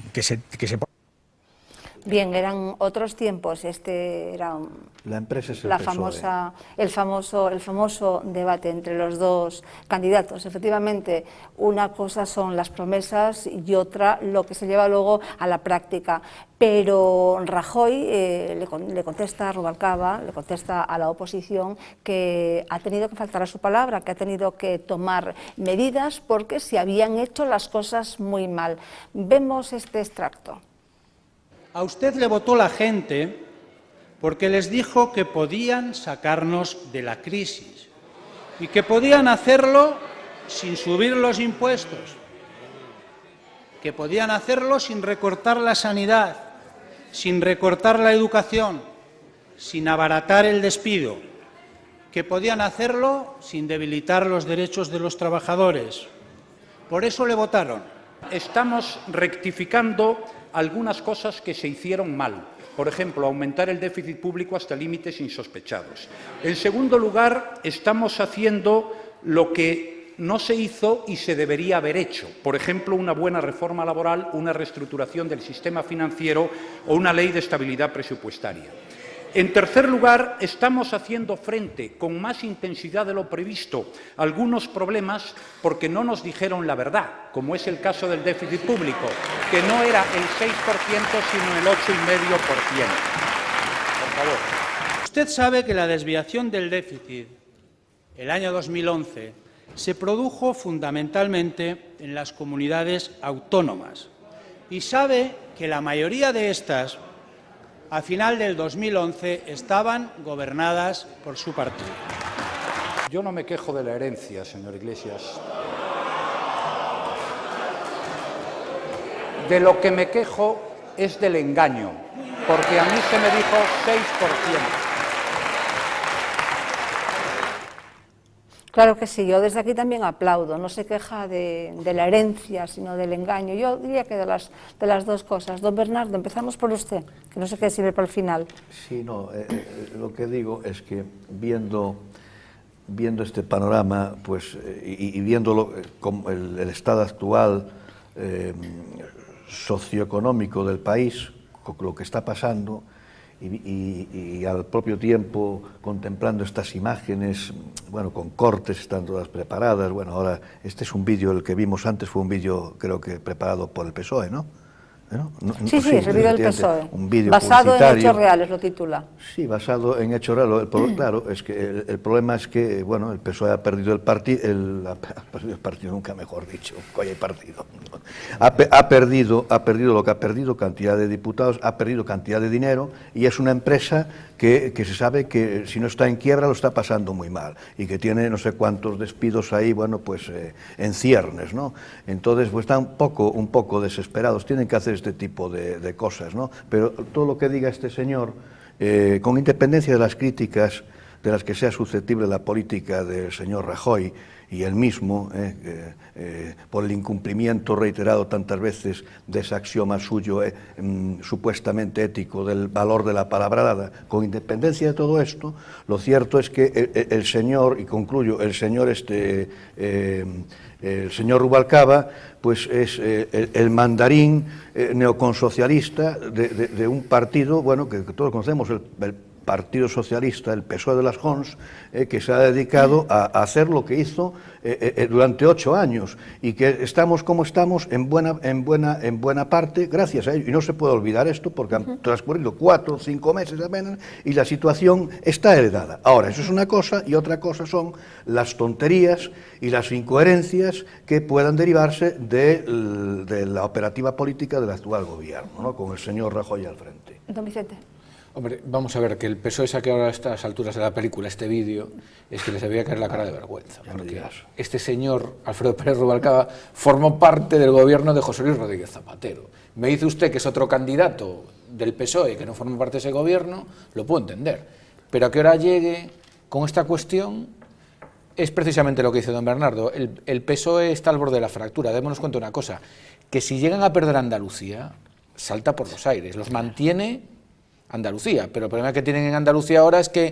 S1: Bien, eran otros tiempos. Este era
S5: la empresa es
S1: el famoso debate entre los dos candidatos. Efectivamente, una cosa son las promesas y otra lo que se lleva luego a la práctica. Pero Rajoy le contesta a Rubalcaba, le contesta a la oposición que ha tenido que faltar a su palabra, que ha tenido que tomar medidas porque se habían hecho las cosas muy mal. Vemos este extracto.
S9: A usted le votó la gente porque les dijo que podían sacarnos de la crisis y que podían hacerlo sin subir los impuestos, que podían hacerlo sin recortar la sanidad, sin recortar la educación, sin abaratar el despido, que podían hacerlo sin debilitar los derechos de los trabajadores. Por eso le votaron.
S8: Estamos rectificando algunas cosas que se hicieron mal. Por ejemplo, aumentar el déficit público hasta límites insospechados. En segundo lugar, estamos haciendo lo que no se hizo y se debería haber hecho. Por ejemplo, una buena reforma laboral, una reestructuración del sistema financiero o una ley de estabilidad presupuestaria. En tercer lugar, estamos haciendo frente con más intensidad de lo previsto a algunos problemas porque no nos dijeron la verdad, como es el caso del déficit público, que no era el 6%, sino el 8,5%. Por favor.
S9: Usted sabe que la desviación del déficit el año 2011 se produjo fundamentalmente en las comunidades autónomas y sabe que la mayoría de estas, a final del 2011, estaban gobernadas por su partido.
S8: Yo no me quejo de la herencia, señor Iglesias. De lo que me quejo es del engaño, porque a mí se me dijo 6%.
S1: Claro que sí, yo desde aquí también aplaudo, no se queja de la herencia, sino del engaño. Yo diría que de las dos cosas. Don Bernardo, empezamos por usted, que no sé qué sirve para el final.
S5: Sí, no, lo que digo es que viendo este panorama, pues, y viendo como el estado actual socioeconómico del país, con lo que está pasando, y al propio tiempo contemplando estas imágenes, bueno, con cortes, están todas preparadas. Bueno, ahora este es un vídeo, el que vimos antes fue un vídeo, creo que preparado por el PSOE, ¿no?
S1: Sí, es el vídeo del PSOE,
S5: un vídeo
S1: basado en
S5: publicitario.
S1: hechos reales, lo titula.
S5: Sí, basado en hechos reales. Claro, es que el problema es que, bueno, el PSOE ha perdido el partido, nunca mejor dicho, coño, partido. Ha perdido lo que ha perdido, cantidad de diputados, ha perdido cantidad de dinero, y es una empresa que se sabe que si no está en quiebra lo está pasando muy mal, y que tiene no sé cuántos despidos ahí, bueno, pues en ciernes, ¿no? Entonces, pues están un poco desesperados, tienen que hacer este tipo de cosas, ¿no? Pero todo lo que diga este señor, con independencia de las críticas de las que sea susceptible la política del señor Rajoy y él mismo, por el incumplimiento reiterado tantas veces de ese axioma suyo supuestamente ético del valor de la palabra dada, con independencia de todo esto, lo cierto es que el señor, y concluyo, el señor Rubalcaba, pues es el mandarín neoconsocialista de un partido, bueno, que todos conocemos, el Partido Socialista, el PSOE de las Jons, que se ha dedicado a hacer lo que hizo durante 8 años, y que estamos como estamos en buena parte gracias a ello. Y no se puede olvidar esto, porque han transcurrido 4 o 5 meses apenas y la situación está heredada. Ahora, eso es una cosa, y otra cosa son las tonterías y las incoherencias que puedan derivarse de la operativa política del actual gobierno, ¿no? Con el señor Rajoy al frente.
S1: Don Vicente.
S2: Hombre, vamos a ver, que el PSOE saque ahora a estas alturas de la película este vídeo, es que les debía caer la cara de vergüenza. Porque este señor, Alfredo Pérez Rubalcaba, formó parte del gobierno de José Luis Rodríguez Zapatero. Me dice usted que es otro candidato del PSOE que no forma parte de ese gobierno, lo puedo entender. Pero a qué hora llegue con esta cuestión es precisamente lo que dice don Bernardo. El PSOE está al borde de la fractura. Démonos cuenta de una cosa, que si llegan a perder Andalucía, salta por los aires, los mantiene Andalucía, pero el problema que tienen en Andalucía ahora es que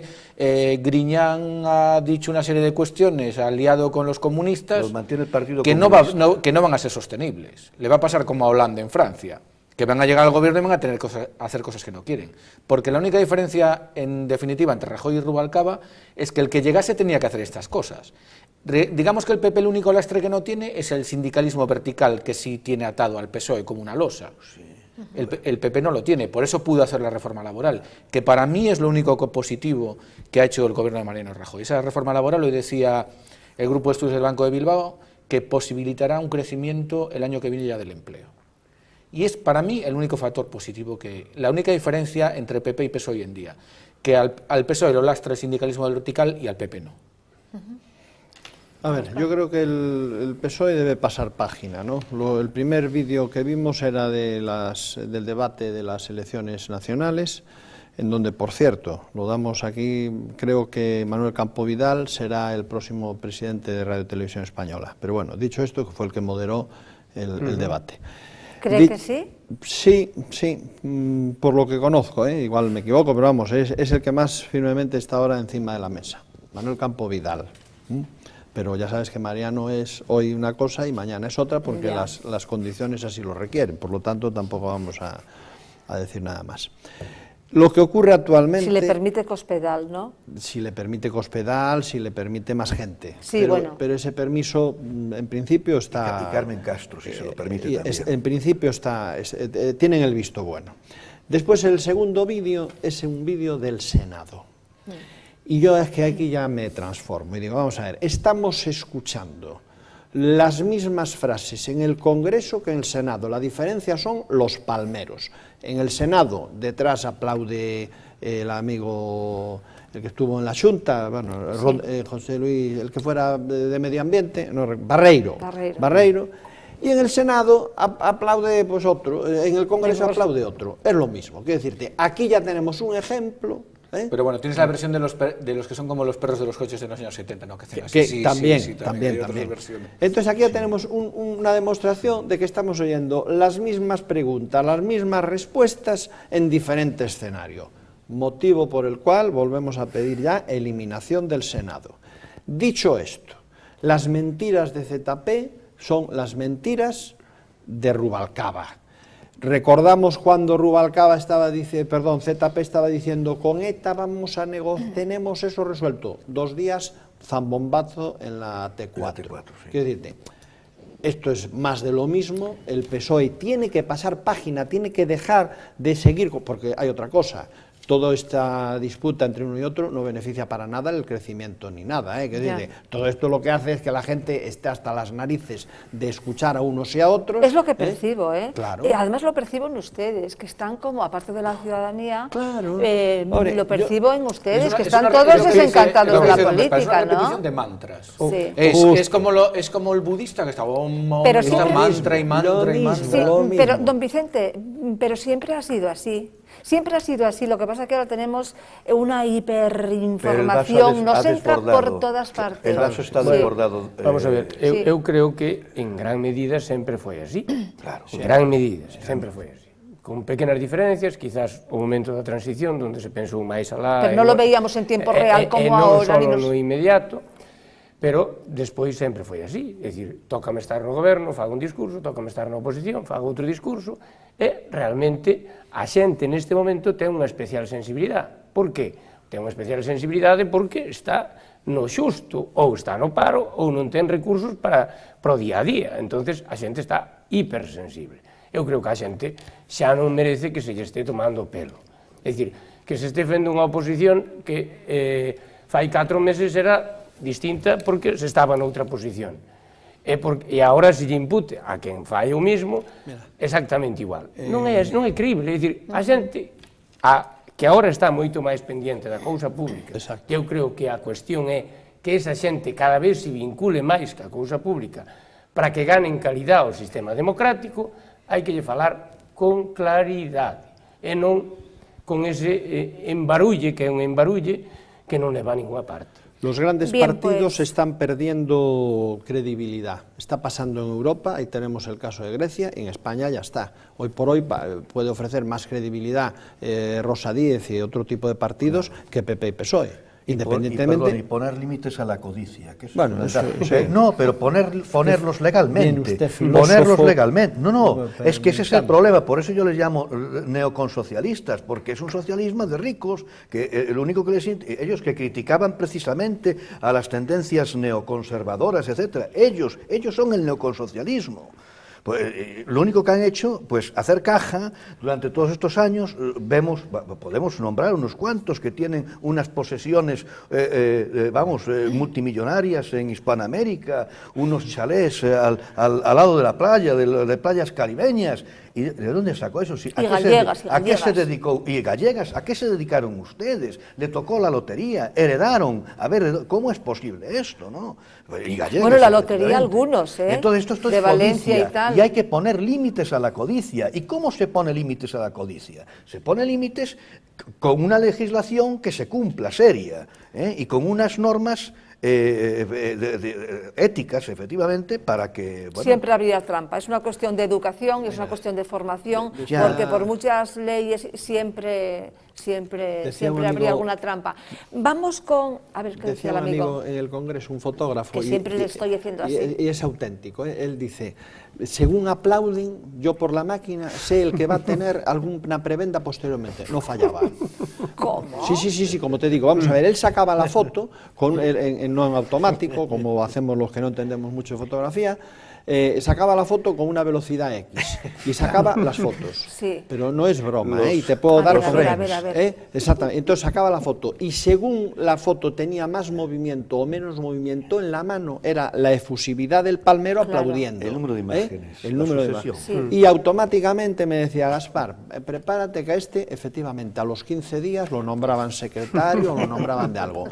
S2: Griñán ha dicho una serie de cuestiones aliado con los comunistas que no van a ser sostenibles. Le va a pasar como a Hollande en Francia, que van a llegar al gobierno y van a tener que hacer cosas que no quieren. Porque la única diferencia, en definitiva, entre Rajoy y Rubalcaba es que el que llegase tenía que hacer estas cosas. Digamos que el PP el único lastre que no tiene es el sindicalismo vertical, que sí tiene atado al PSOE como una losa. Sí. El PP no lo tiene, por eso pudo hacer la reforma laboral, que para mí es lo único positivo que ha hecho el gobierno de Mariano Rajoy. Esa reforma laboral, hoy decía el Grupo de Estudios del Banco de Bilbao, que posibilitará un crecimiento el año que viene ya del empleo. Y es para mí el único factor positivo, la única diferencia entre PP y PSOE hoy en día, que al PSOE lo lastra el sindicalismo vertical y al PP no.
S4: A ver, yo creo que el PSOE debe pasar página, ¿no? El primer vídeo que vimos era del debate de las elecciones nacionales, en donde, por cierto, lo damos aquí, creo que Manuel Campo Vidal será el próximo presidente de Radio Televisión Española. Pero bueno, dicho esto, que fue el que moderó el debate.
S1: ¿Cree que sí?
S4: Sí, por lo que conozco, igual me equivoco, pero vamos, es el que más firmemente está ahora encima de la mesa, Manuel Campo Vidal. Pero ya sabes que Mariano es hoy una cosa y mañana es otra, porque las condiciones así lo requieren, por lo tanto tampoco vamos a decir nada más. Lo que ocurre actualmente...
S1: Si le permite Cospedal, ¿no?
S4: Si le permite Cospedal, si le permite más gente.
S1: Sí,
S4: pero ese permiso, en principio, está...
S5: Y Carmen Castro, si se lo permite también.
S4: En principio tienen el visto bueno. Después, el segundo vídeo es un vídeo del Senado. Y yo es que aquí ya me transformo y digo, vamos a ver, estamos escuchando las mismas frases en el Congreso que en el Senado. La diferencia son los palmeros. En el Senado, detrás aplaude el amigo, el que estuvo en la Xunta, bueno, José Luis, el que fuera de Medio Ambiente, Barreiro. Y en el Senado aplaude pues otro, en el Congreso aplaude otro. Es lo mismo, quiero decirte, aquí ya tenemos un ejemplo.
S2: Pero bueno, tienes la versión de los que son como los perros de los coches de los años 70, ¿no?
S4: También. Entonces aquí ya tenemos una demostración de que estamos oyendo las mismas preguntas, las mismas respuestas en diferente escenario. Motivo por el cual volvemos a pedir ya eliminación del Senado. Dicho esto, las mentiras de ZP son las mentiras de Rubalcaba. Recordamos cuando Rubalcaba ZP estaba diciendo, con ETA tenemos eso resuelto. 2 días, zambombazo en la T4. Quiero decirte, esto es más de lo mismo, el PSOE tiene que pasar página, tiene que dejar de seguir, porque hay otra cosa. Toda esta disputa entre uno y otro no beneficia para nada el crecimiento ni nada. Todo esto lo que hace es que la gente esté hasta las narices de escuchar a unos y a otros.
S1: Es lo que percibo,
S4: Claro.
S1: Además lo percibo en ustedes, que están como, aparte de la ciudadanía,
S4: claro.
S1: Lo percibo en ustedes, que están todos desencantados de la política,
S2: es una repetición
S1: ¿no?
S2: de mantras.
S1: Sí.
S2: Es como el budista que está
S1: Pero siempre,
S2: mantra y mantra y mantra.
S1: Sí, pero, don Vicente, pero siempre ha sido así. Siempre ha sido así, lo que pasa es que ahora tenemos una hiperinformación, nos entra por todas partes.
S5: El vaso está desbordado.
S3: Vamos a ver, eu creo que en gran medida sempre foi así.
S5: Claro.
S3: En gran medida, sempre foi así. Con pequenas diferencias, quizás o momento da transición, donde se pensou máis alá...
S1: Pero non lo veíamos en tiempo real como ahora.
S3: Non só no inmediato, pero despois sempre foi así. É dicir, tócame estar no goberno, fago un discurso, tócame estar na oposición, fago outro discurso, e realmente a xente neste momento ten unha especial sensibilidade. Por que? Ten unha especial sensibilidade porque está no xusto, ou está no paro, ou non ten recursos para o día a día. Entonces a xente está hipersensible. Eu creo que a xente xa non merece que se lle este tomando o pelo. É dicir, que se este fendo unha oposición que fai 4 meses era distinta porque se estaba noutra posición. E agora se lle impute a quen fai o mismo exactamente igual. Non é creíble, é dicir, a xente que agora está moito máis pendiente da cousa pública, que eu creo que a cuestión é que esa xente cada vez se vincule máis ca cousa pública para que ganen calidad o sistema democrático, hai que lle falar con claridade e non con ese embarulle que é un embarulle que non leva a ninguna parte.
S4: Los grandes partidos están perdiendo credibilidad. Está pasando en Europa, ahí tenemos el caso de Grecia, y en España ya está. Hoy por hoy puede ofrecer más credibilidad Rosa Díez y otro tipo de partidos que PP y PSOE. Independientemente...
S5: Y poner límites a la codicia. Que
S4: bueno,
S5: no, pero ponerlos legalmente. Ponerlos legalmente. No, es que ese es el problema. Por eso yo les llamo neoconsocialistas, porque es un socialismo de ricos, que lo único que ellos que criticaban precisamente a las tendencias neoconservadoras, etcétera. Ellos son el neoconsocialismo. Pues, lo único que han hecho, pues hacer caja durante todos estos años. Podemos nombrar unos cuantos que tienen unas posesiones, multimillonarias en Hispanoamérica, unos chalés al lado de la playa, de playas caribeñas, ¿Y de dónde sacó eso? Sí,
S1: Y gallegas, y
S5: ¿a qué se
S1: gallegas.
S5: dedicó? ¿Y gallegas? ¿A qué se dedicaron ustedes? ¿Le tocó la lotería? ¿Heredaron? A ver, ¿cómo es posible esto, no? Y gallegas,
S1: Bueno, la lotería
S5: efectivamente.
S1: algunos, ¿eh?
S5: Entonces esto
S1: de
S5: es
S1: Valencia
S5: codicia,
S1: y tal.
S5: y hay que poner límites a la codicia. ¿Y cómo se pone límites a la codicia? Se pone límites con una legislación que se cumpla, seria, y con unas normas éticas, efectivamente, para que... Bueno,
S1: siempre habría trampa. Es una cuestión de educación y es una cuestión de formación,
S5: Ya.
S1: porque por muchas leyes siempre
S4: un amigo-
S1: habría alguna trampa. Vamos con... A ver, ¿qué decía
S4: Decía
S1: el
S4: un
S1: amigo?
S4: amigo en el Congreso, un fotógrafo,
S1: Que siempre le estoy haciendo así.
S4: y es auténtico. Él dice, según aplauden, yo por la máquina sé el que va a tener alguna prebenda posteriormente. No fallaba.
S1: ¿Cómo?
S4: Sí, como te digo. Vamos a ver, él sacaba la foto, no en automático, como hacemos los que no entendemos mucho de fotografía, sacaba la foto con una velocidad X y sacaba las fotos.
S1: Sí.
S4: Pero no es broma, y te puedo
S1: A
S4: dar
S1: ver, a ver, a
S4: frames,
S1: ver, a ver.
S4: Exactamente. Entonces sacaba la foto y según la foto tenía más movimiento o menos movimiento en la mano, era la efusividad del palmero
S1: Claro.
S4: aplaudiendo.
S5: El número de imágenes,
S4: El
S5: la
S4: número de
S5: sucesión.
S4: imágenes. Y automáticamente me decía Gaspar, prepárate que a este, efectivamente, a los 15 días lo nombraban secretario, lo nombraban de algo.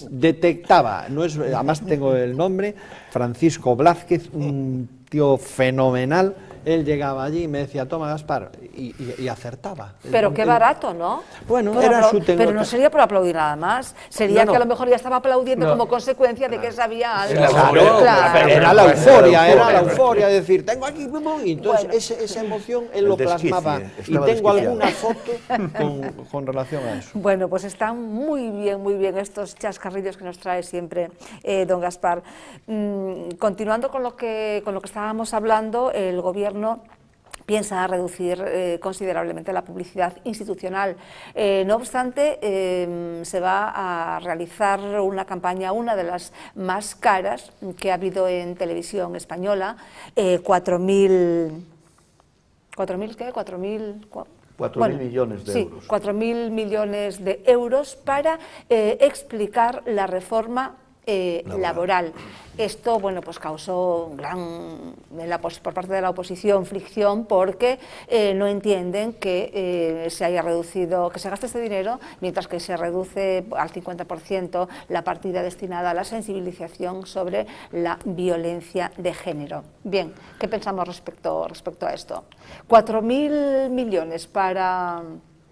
S4: Detectaba, además tengo el nombre, Francisco Blázquez, un tío fenomenal. Él llegaba allí y me decía, toma Gaspar, y acertaba.
S1: Pero qué barato, ¿no?
S4: Bueno,
S1: Por
S4: era su
S1: Pero no sería por aplaudir nada más. Sería
S3: No.
S1: que a lo mejor ya estaba aplaudiendo
S3: No.
S1: como consecuencia de que sabía algo.
S4: Claro, era la euforia de decir, tengo aquí, y entonces
S1: Bueno.
S4: esa emoción él
S5: El
S4: lo
S5: desquicie,
S4: plasmaba. Y
S5: estaba
S4: tengo
S5: desquiciado.
S4: alguna foto con relación a eso.
S1: Bueno, pues están muy bien estos chascarrillos que nos trae siempre don Gaspar. Continuando con lo que estábamos hablando, el Gobierno piensa reducir considerablemente la publicidad institucional. No obstante, se va a realizar una campaña, una de las más caras que ha habido en televisión española, 4.000 ¿qué?
S5: 4.000 millones de
S1: sí,
S5: euros.
S1: 4.000 millones de euros para explicar la reforma laboral. Esto, bueno, pues causó por parte de la oposición fricción porque no entienden que se haya reducido, que se gaste este dinero, mientras que se reduce al 50% la partida destinada a la sensibilización sobre la violencia de género. Bien, ¿qué pensamos respecto a esto? 4.000 millones para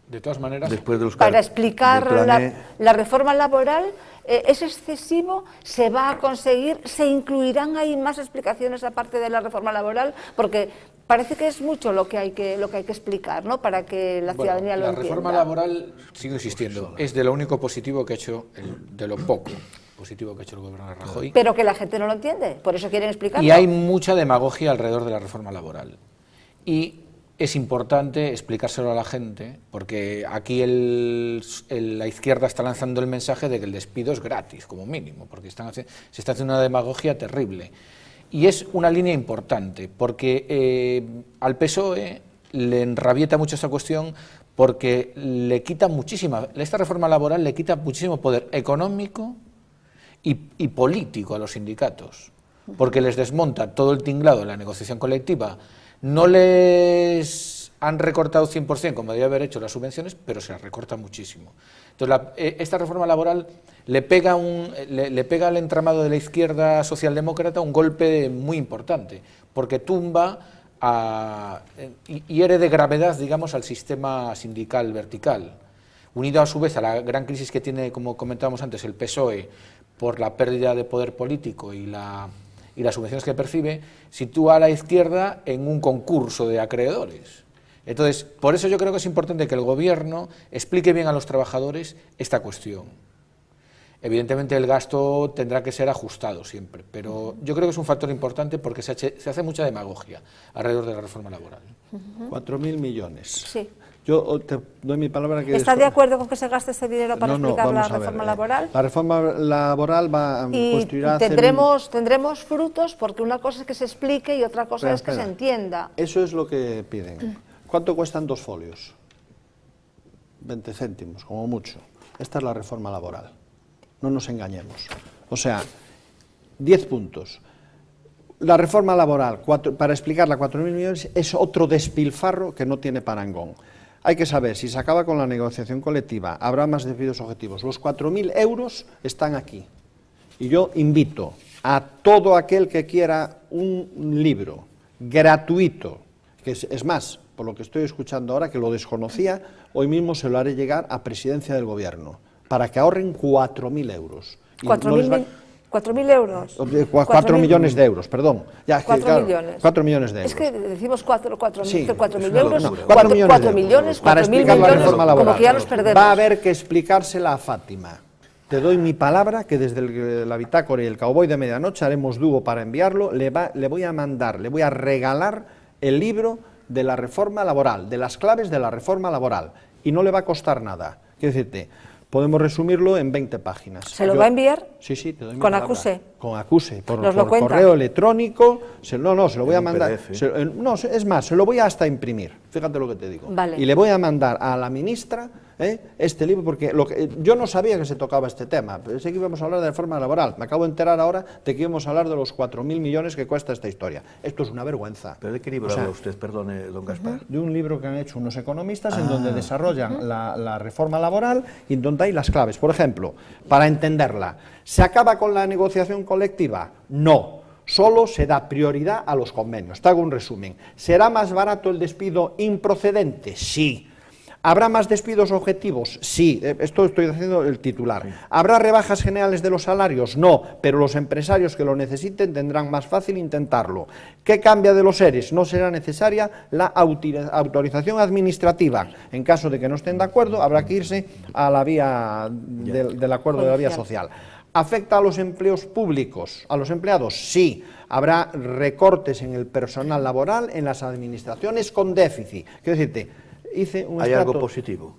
S2: De todas maneras,
S5: Después de los
S1: para
S5: cal-
S1: explicar
S5: del plané,
S1: la reforma laboral. ¿Es excesivo? ¿Se va a conseguir? ¿Se incluirán ahí más explicaciones aparte de la reforma laboral? Porque parece que es mucho lo que hay que explicar, ¿no? Para que la ciudadanía lo entienda.
S2: la reforma laboral, sigo insistiendo, es de lo único positivo que ha hecho, de lo poco positivo que ha hecho el gobierno de Rajoy.
S1: Pero que la gente no lo entiende, por eso quieren explicarlo.
S2: Y hay mucha demagogia alrededor de la reforma laboral. Y es importante explicárselo a la gente, porque aquí la izquierda está lanzando el mensaje de que el despido es gratis, como mínimo, porque se está haciendo una demagogia terrible. Y es una línea importante, porque al PSOE le enrabieta mucho esta cuestión, porque esta reforma laboral le quita muchísimo poder económico y político a los sindicatos, porque les desmonta todo el tinglado de la negociación colectiva. No les han recortado 100%, como debería haber hecho las subvenciones, pero se las recorta muchísimo. Entonces, esta reforma laboral le pega al entramado de la izquierda socialdemócrata un golpe muy importante, porque tumba y hiere de gravedad, digamos, al sistema sindical vertical, unido a su vez a la gran crisis que tiene, como comentábamos antes, el PSOE por la pérdida de poder político y las subvenciones que percibe, sitúa a la izquierda en un concurso de acreedores. Entonces, por eso yo creo que es importante que el Gobierno explique bien a los trabajadores esta cuestión. Evidentemente el gasto tendrá que ser ajustado siempre, pero yo creo que es un factor importante porque se hace mucha demagogia alrededor de la reforma laboral.
S4: 4.000 millones.
S1: Sí.
S4: Yo te doy mi palabra que...
S1: ¿Está de acuerdo con que se gaste ese dinero para explicar la
S4: vamos a ver,
S1: reforma laboral?
S4: La reforma laboral
S1: Y
S4: constituirá... hacer
S1: tendremos frutos, porque una cosa es que se explique y otra cosa es que se entienda.
S4: Eso es lo que piden. ¿Cuánto cuestan 2 folios? 20 céntimos, como mucho. Esta es la reforma laboral. No nos engañemos. O sea, 10 puntos. La reforma laboral, para explicarla, 4.000 millones, es otro despilfarro que no tiene parangón. Hay que saber, si se acaba con la negociación colectiva, habrá más despidos objetivos. Los 4.000 euros están aquí. Y yo invito a todo aquel que quiera un libro gratuito, que es más, por lo que estoy escuchando ahora, que lo desconocía, hoy mismo se lo haré llegar a Presidencia del Gobierno, para que ahorren 4.000 euros.
S1: 4.000 euros.
S4: 4 millones de euros, perdón. Ya,
S1: 4 millones.
S4: 4 millones de euros.
S1: Es que decimos 4.000
S4: Sí,
S1: euros,
S4: 4 millones de
S1: 4 millones,
S4: euros. Para
S1: 4.000
S4: explicar la
S1: millones,
S4: reforma laboral.
S1: como que ya los perdemos.
S4: Va a haber que explicársela a Fátima. Te doy mi palabra que desde la bitácora y el Cowboy de Medianoche haremos dúo para enviarlo. Le voy a mandar, le voy a regalar el libro de la reforma laboral, de las claves de la reforma laboral. Y no le va a costar nada. Quiero decirte, podemos resumirlo en 20 páginas.
S1: ¿Se lo va a enviar?
S4: Sí, sí, te doy mi
S1: ¿Con
S4: palabra.
S1: acuse?
S4: Con acuse, por
S1: ¿Nos lo cuenta?
S4: correo electrónico. No, se lo voy a
S5: un
S4: mandar.
S5: PDF.
S4: Es más, se lo voy a hasta imprimir. Fíjate lo que te digo.
S1: Vale.
S4: Y le voy a mandar a la ministra este libro, porque yo no sabía que se tocaba este tema. Pensé que íbamos a hablar de reforma laboral. Me acabo de enterar ahora de que íbamos a hablar de los 4.000 millones que cuesta esta historia. Esto es una vergüenza.
S5: ¿Pero de qué libro habla usted, perdone, don Gaspar?
S4: De un libro que han hecho unos economistas en donde desarrollan la reforma laboral y en donde hay las claves. Por ejemplo, para entenderla, ¿se acaba con la negociación colectiva? No, solo se da prioridad a los convenios. Te hago un resumen. ¿Será más barato el despido improcedente? Sí. ¿Habrá más despidos objetivos? Sí, esto estoy haciendo el titular. Sí. ¿Habrá rebajas generales de los salarios? No, pero los empresarios que lo necesiten tendrán más fácil intentarlo. ¿Qué cambia de los ERES? No será necesaria la autorización administrativa. En caso de que no estén de acuerdo, habrá que irse a la vía del acuerdo de la vía social. ¿Afecta a los empleos públicos, a los empleados? Sí. Habrá recortes en el personal laboral, en las administraciones con déficit. Quiero decirte,
S5: ¿hay algo positivo?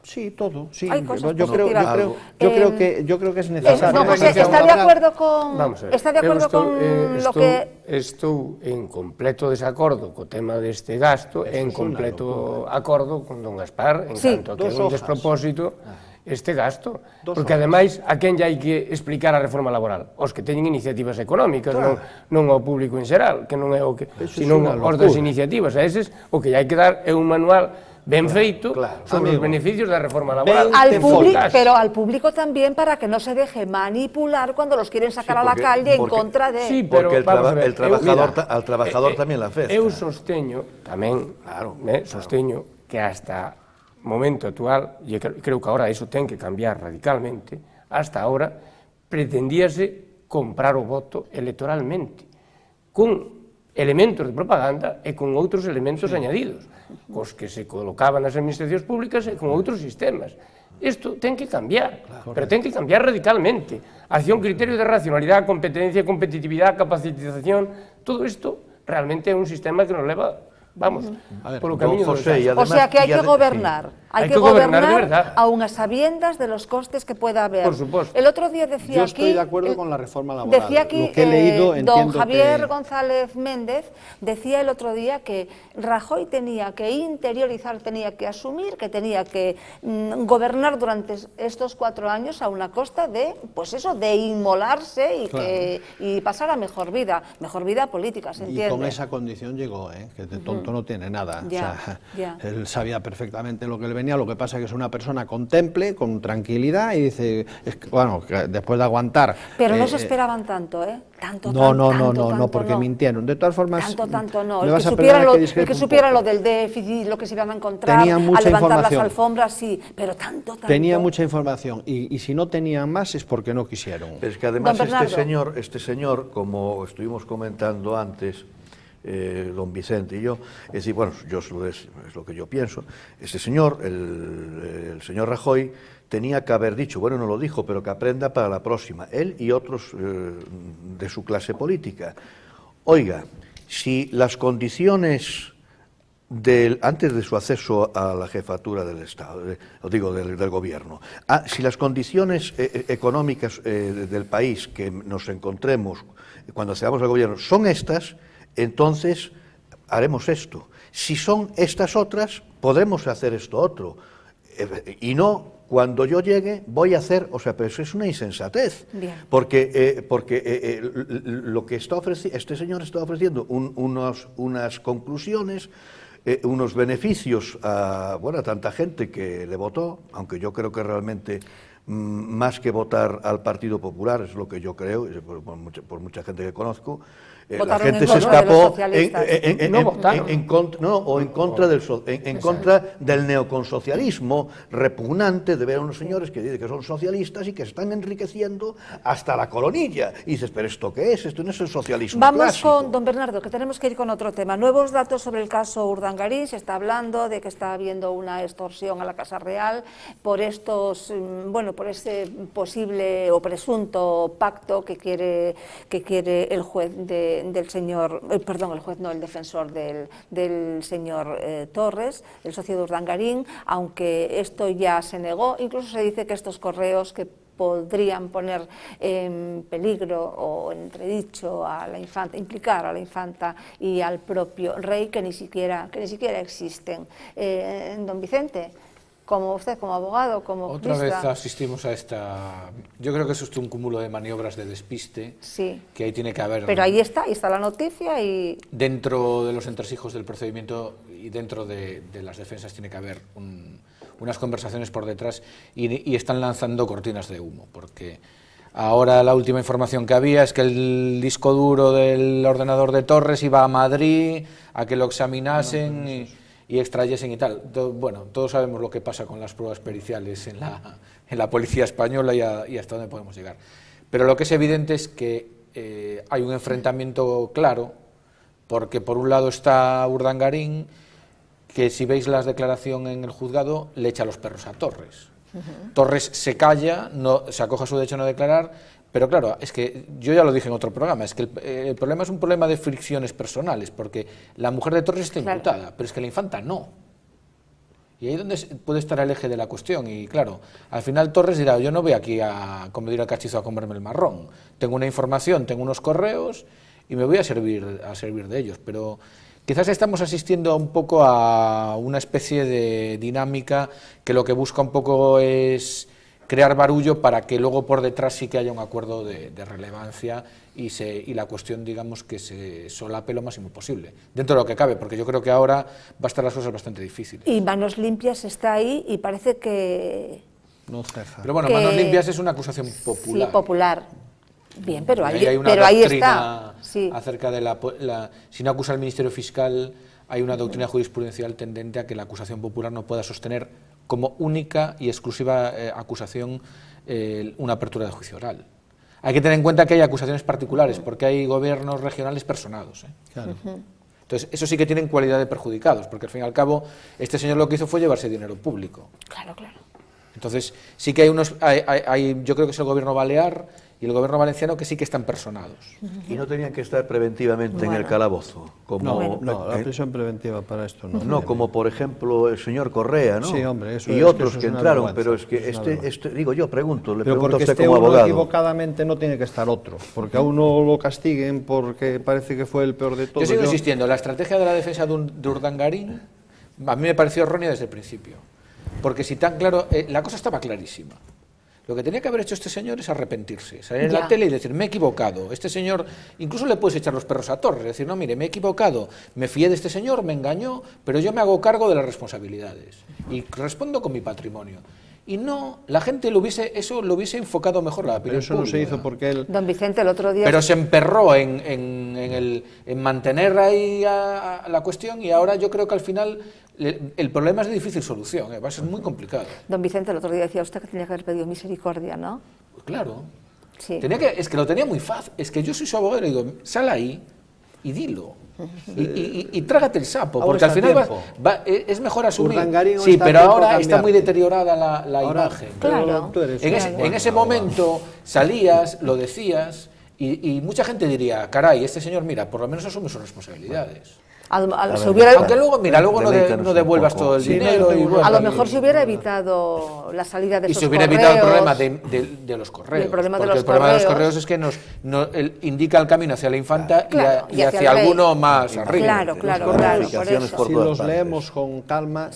S4: Sí, todo. Sí.
S1: Hay cosas
S4: yo creo que es necesario.
S1: No, José, ¿está de acuerdo con lo que...
S3: Estou en completo desacordo co tema deste gasto e en completo acordo con don Gaspar en canto a que é un despropósito este gasto, porque ademais a quen lle hai que explicar a reforma laboral? Os que teñen iniciativas económicas, non ao público en xeral, que non é o que, senón os das iniciativas, a eses o que lle hai que dar é un manual ben feito sobre os beneficios da reforma laboral.
S1: Pero al público también para que no se deje manipular cuando los quieren sacar a la calle en contra de...
S5: Sí, porque al trabajador tamén la afecta.
S3: Eu sosteño tamén, sosteño que hasta momento actual, e creo que agora iso ten que cambiar radicalmente, hasta agora pretendíase comprar o voto electoralmente, con elementos de propaganda e con outros elementos añadidos, cos que se colocaban nas administracións públicas e con outros sistemas. Isto ten que cambiar, pero ten que cambiar radicalmente. Acción, criterio de racionalidade, competencia, competitividade, capacitación, todo isto realmente é un sistema que nos leva... Vamos, por lo camino
S1: o sea que hay que gobernar, hay que gobernar aún a sabiendas de los costes que pueda haber.
S3: Por supuesto.
S1: El otro día decía
S4: aquí... Yo estoy de acuerdo con la reforma laboral.
S1: Decía aquí
S4: lo que he leído,
S1: don Javier González Méndez, decía el otro día que Rajoy tenía que interiorizar, tenía que asumir, que tenía que gobernar durante estos 4 años a una costa de, pues eso, de inmolarse y pasar a mejor vida política, ¿se entiende?
S4: Y con esa condición llegó, que de tonto no tiene nada. Él sabía perfectamente lo que le venía, lo que pasa es que es una persona con temple, con tranquilidad y dice, bueno, después de aguantar...
S1: Pero no se esperaban tanto, Tanto,
S4: porque mintieron. De todas formas...
S1: Tanto no. El que supiera lo del déficit, lo que se iban a encontrar, a levantar las alfombras, sí, pero tanto.
S4: Tenía mucha información y si no tenían más es porque no quisieron.
S5: Pero es que además este señor, como estuvimos comentando antes, don Vicente y yo, es decir, bueno, es lo que yo pienso, este señor, el señor Rajoy, tenía que haber dicho, bueno, no lo dijo, pero que aprenda para la próxima, él y otros de su clase política. Oiga, si las condiciones antes de su acceso a la jefatura del Estado, del gobierno, si las condiciones económicas del país que nos encontremos cuando accedamos al gobierno son estas, entonces haremos esto. Si son estas otras, podremos hacer esto otro. Y no cuando yo llegue voy a hacer, o sea, pero eso es una insensatez,
S1: Bien.
S5: porque lo que está este señor está ofreciendo unas conclusiones, unos beneficios a tanta gente que le votó, aunque yo creo que realmente más que votar al Partido Popular, es lo que yo creo, por mucha gente que conozco, la gente se escapó en contra del neoconsocialismo repugnante de ver a unos señores que dicen que son socialistas y que se están enriqueciendo hasta la coronilla. Y dices, ¿pero esto qué es? Esto no es el socialismo
S1: Vamos
S5: clásico.
S1: con don Bernardo, que tenemos que ir con otro tema. Nuevos datos sobre el caso Urdangarín. Se está hablando de que está habiendo una extorsión a la Casa Real por por ese posible o presunto pacto que quiere el juez del señor, perdón, el juez no, el defensor del señor Torres, el socio de Urdangarín, aunque esto ya se negó. Incluso se dice que estos correos que podrían poner en peligro o en entredicho a la infanta, implicar a la infanta y al propio rey, que ni siquiera existen. Don Vicente, como usted, como abogado, como
S2: Otra
S1: jurista.
S2: vez asistimos a esta... Yo creo que eso es un cúmulo de maniobras de despiste,
S1: Sí.
S2: que ahí tiene que haber...
S1: Pero ahí está la noticia y...
S2: Dentro de los entresijos del procedimiento y dentro de las defensas tiene que haber unas conversaciones por detrás y están lanzando cortinas de humo, porque ahora la última información que había es que el disco duro del ordenador de Torres iba a Madrid a que lo examinasen y extrayesen y tal. Bueno, todos sabemos lo que pasa con las pruebas periciales en la policía española y hasta dónde podemos llegar. Pero lo que es evidente es que hay un enfrentamiento claro, porque por un lado está Urdangarín, que si veis la declaración en el juzgado, le echa los perros a Torres. Torres se calla, se acoge a su derecho a no declarar, pero claro, es que yo ya lo dije en otro programa, es que el problema es un problema de fricciones personales, porque la mujer de Torres está imputada, pero es que la infanta no. Y ahí es donde puede estar el eje de la cuestión. Y claro, al final Torres dirá, yo no voy aquí a, como dirá el cachizo, a comerme el marrón. Tengo una información, tengo unos correos y me voy a servir de ellos. Pero quizás estamos asistiendo un poco a una especie de dinámica que lo que busca un poco es crear barullo para que luego por detrás sí que haya un acuerdo de relevancia y la cuestión, digamos, que se solape lo máximo posible, dentro de lo que cabe, porque yo creo que ahora va a estar las cosas bastante difíciles.
S1: Y Manos Limpias está ahí y parece que...
S4: No ceja.
S2: Pero bueno, Manos Limpias es una acusación popular.
S1: Sí, popular. Bien, pero ahí,
S2: hay una
S1: ahí
S2: doctrina
S1: está. Sí.
S2: acerca de si no acusa el Ministerio Fiscal, hay una doctrina jurisprudencial tendente a que la acusación popular no pueda sostener como única y exclusiva acusación una apertura de juicio oral. Hay que tener en cuenta que hay acusaciones particulares, porque hay gobiernos regionales personados.
S4: Claro.
S2: Entonces, eso sí que tienen cualidad de perjudicados, porque al fin y al cabo, este señor lo que hizo fue llevarse dinero público.
S1: Claro, claro.
S2: Entonces, sí que yo creo que es el gobierno balear y el gobierno valenciano que sí que están personados.
S5: Y no tenían que estar preventivamente en el calabozo. Como,
S4: No, la prisión preventiva para esto no.
S5: No, como por ejemplo el señor Correa, ¿no?
S4: Sí, hombre, eso
S5: y
S4: es
S5: otros
S4: que eso
S5: que
S4: es una
S5: entraron,
S4: vergüenza,
S5: pero es que
S4: eso es una
S5: le pregunto a
S4: Pero porque
S5: usted
S4: esté
S5: como
S4: uno
S5: abogado.
S4: equivocadamente no tiene que estar otro, porque a uno lo castiguen porque parece que fue el peor de todos.
S2: Yo sigo insistiendo, la estrategia de la defensa de Urdangarín a mí me pareció errónea desde el principio, porque si tan claro, la cosa estaba clarísima. Lo que tenía que haber hecho este señor es arrepentirse, salir en la tele y decir, me he equivocado. Este señor, incluso le puedes echar los perros a Torres, decir, no, mire, me he equivocado, me fié de este señor, me engañó, pero yo me hago cargo de las responsabilidades y respondo con mi patrimonio. Y no, la gente lo hubiese enfocado mejor la opinión
S4: Pero eso no se hizo porque él...
S1: Don Vicente, el otro día...
S2: Pero se emperró en mantener ahí a la cuestión y ahora yo creo que al final el problema es de difícil solución, va a ser muy complicado.
S1: Don Vicente, el otro día decía usted que tenía que haber pedido misericordia, ¿no?
S2: Pues claro.
S1: Sí.
S2: Es que lo tenía muy fácil. Es que yo soy su abogado y le digo, sal ahí y dilo. Y trágate el sapo,
S4: Ahora
S2: porque al final es mejor asumir. Sí, pero ahora está muy deteriorada la imagen.
S1: Claro.
S2: En ese momento salías, lo decías, y mucha gente diría, caray, este señor, mira, por lo menos asume sus responsabilidades. Aunque luego, mira, luego no devuelvas todo el dinero.
S1: A lo mejor se hubiera evitado la salida de esos correos.
S2: Y se hubiera evitado el problema de los correos.
S1: El problema
S2: porque el problema de los correos es que indica el camino hacia la infanta y hacia alguno más arriba.
S1: Claro.
S4: Si los leemos con calma,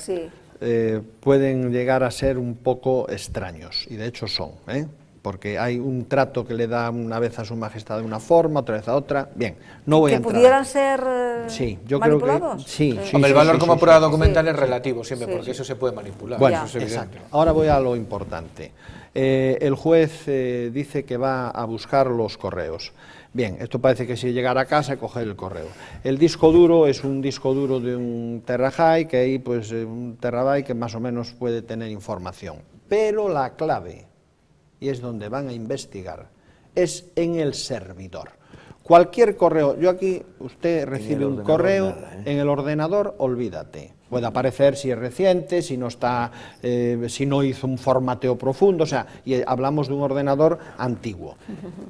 S4: pueden llegar a ser un poco extraños, y de hecho son, porque hay un trato que le da una vez a su majestad de una forma, otra vez a otra. Bien, no voy a entrar.
S1: ¿Que pudieran ser
S4: sí, yo
S1: manipulados?
S4: Creo que sí.
S2: Hombre, el valor como prueba documental es relativo siempre, porque eso se puede manipular.
S4: Bueno,
S2: eso es evidente.
S4: exacto. Ahora voy a lo importante. El juez dice que va a buscar los correos. Bien, esto parece que si llegara a casa coger el correo. El disco duro es un disco duro de un terabyte, que ahí pues un terabyte que más o menos puede tener información. Pero la clave, y es donde van a investigar, es en el servidor. Cualquier correo, yo aquí, usted recibe un correo, en el ordenador, olvídate. Puede aparecer si es reciente, si no está, si no hizo un formateo profundo, o sea, y hablamos de un ordenador antiguo.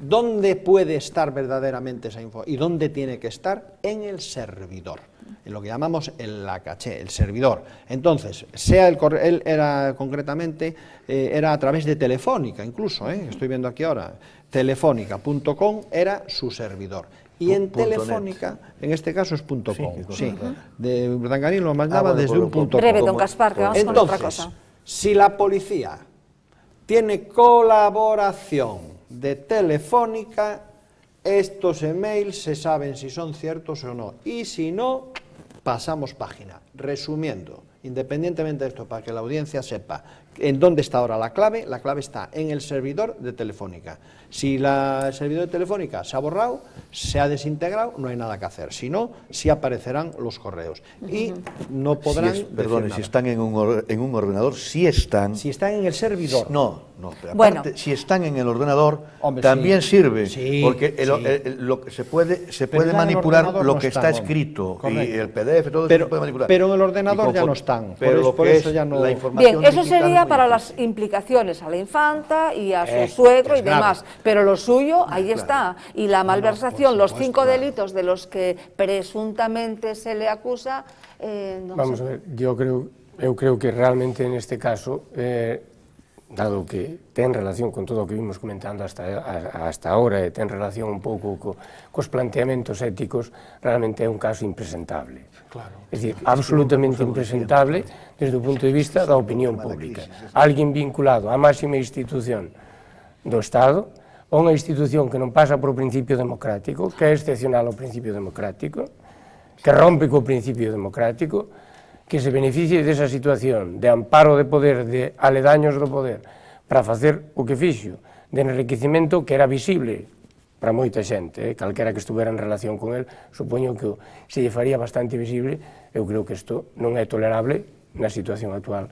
S4: ¿Dónde puede estar verdaderamente esa información? ¿Y dónde tiene que estar? En el servidor, en lo que llamamos la caché, el servidor. Entonces, sea el correo, él era concretamente, era a través de Telefónica, incluso, estoy viendo aquí ahora, telefónica.com era su servidor. Y en Telefónica, en este caso es .com, sí. De Urdangarín lo mandaba desde un .com.
S1: Breve, don Gaspar, que vamos con otra cosa.
S4: Si la policía tiene colaboración de Telefónica, estos emails se saben si son ciertos o no. Y si no, pasamos página. Resumiendo, independientemente de esto, para que la audiencia sepa en dónde está ahora la clave está en el servidor de Telefónica. Si el servidor de Telefónica se ha borrado, se ha desintegrado, no hay nada que hacer. Si no, sí aparecerán los correos. Y no podrán...
S5: si están en un ordenador, sí están...
S4: Si están en el servidor.
S5: No, pero aparte, si están en el ordenador, también sirve, porque se puede manipular lo que está escrito, correcto. Y el PDF, todo eso se puede manipular.
S4: Pero en el ordenador ya no están, por eso ya no...
S1: Bien, eso sería para las implicaciones a la infanta y a su suegro y demás, pero lo suyo, ahí está, y la malversación, los 5 delitos de los que presuntamente se le acusa...
S3: Vamos a ver, yo creo que realmente en este caso, dado que ten relación con todo o que vimos comentando hasta ahora e ten relación un pouco cos planteamentos éticos, realmente é un caso impresentable. Claro. É dicir, absolutamente impresentable desde o punto de vista da opinión pública. Alguén vinculado á máxima institución do Estado, a unha institución que non pasa por o principio democrático, que é excepcional ao principio democrático, que rompe co principio democrático, que se beneficie desa situación de amparo de poder, de aledaños do poder, para facer o que fixo, de enriquecimento que era visible para moita xente, calquera que estuvera en relación con el, supoño que se lle faría bastante visible. Eu creo que isto non é tolerable na situación actual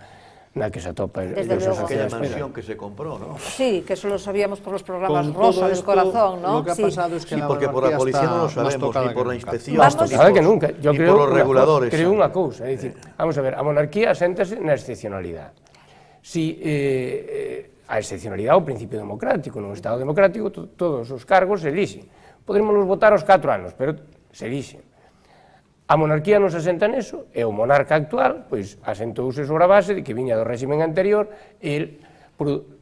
S3: na que se atopa a
S5: aquella mansión que se compró, ¿no?
S1: Sí, que eso lo sabíamos por los programas Rosa del Corazón, ¿no?
S4: Lo que ha pasado es que
S5: sí, porque por la policía no lo sabemos, ni por la inspección,
S3: ni
S5: por los reguladores.
S3: Creo unha cousa, é dicir, vamos a ver, a monarquía aséntase na excepcionalidade. Si a excepcionalidade é o principio democrático, nun Estado democrático todos os cargos se elixen. Podremos votar aos 4 anos, pero se elixen. A monarquía non se asenta neso, e o monarca actual pois asentouse sobre a base de que viña do réximen anterior, e el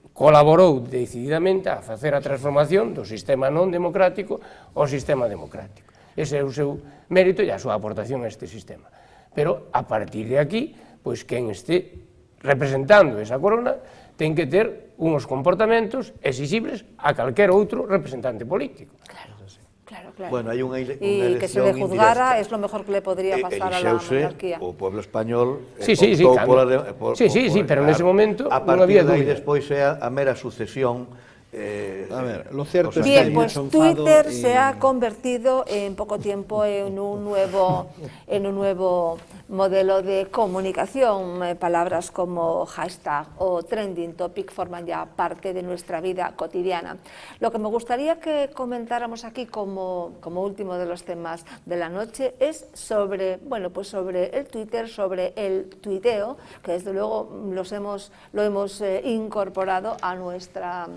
S3: colaborou decididamente a facer a transformación do sistema non democrático ao sistema democrático. Ese é o seu mérito e a súa aportación a este sistema. Pero a partir de aquí, pois quen este representando esa corona ten que ter uns comportamentos exigibles a calquer outro representante político.
S1: Claro.
S5: Bueno, hay una
S1: y que se le juzgara es lo mejor que le podría pasar a la monarquía.
S5: O pueblo español
S3: pero en ese momento
S5: a partir de ahí despois sea a mera sucesión.
S4: A ver, lo cierto es
S1: bien, pues Twitter se ha convertido en poco tiempo en un nuevo modelo de comunicación. Palabras como hashtag o trending topic forman ya parte de nuestra vida cotidiana. Lo que me gustaría que comentáramos aquí como último de los temas de la noche es sobre el Twitter, sobre el tuiteo, que desde luego lo hemos incorporado a nuestra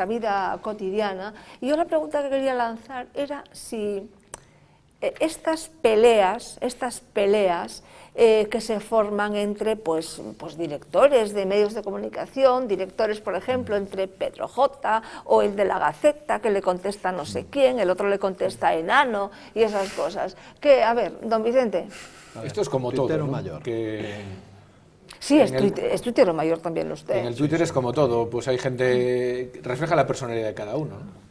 S1: vida cotidiana. Y yo la pregunta que quería lanzar era si estas peleas que se forman entre pues directores de medios de comunicación, directores, por ejemplo, entre Pedro J o el de la Gaceta, que le contesta no sé quién, el otro le contesta enano y esas cosas. Que, a ver, don Vicente.
S2: Esto es como todo, ¿no? Que
S1: Sí, es tuitero mayor también usted.
S2: En el Twitter es como todo, pues hay gente, refleja la personalidad de cada uno, ¿no?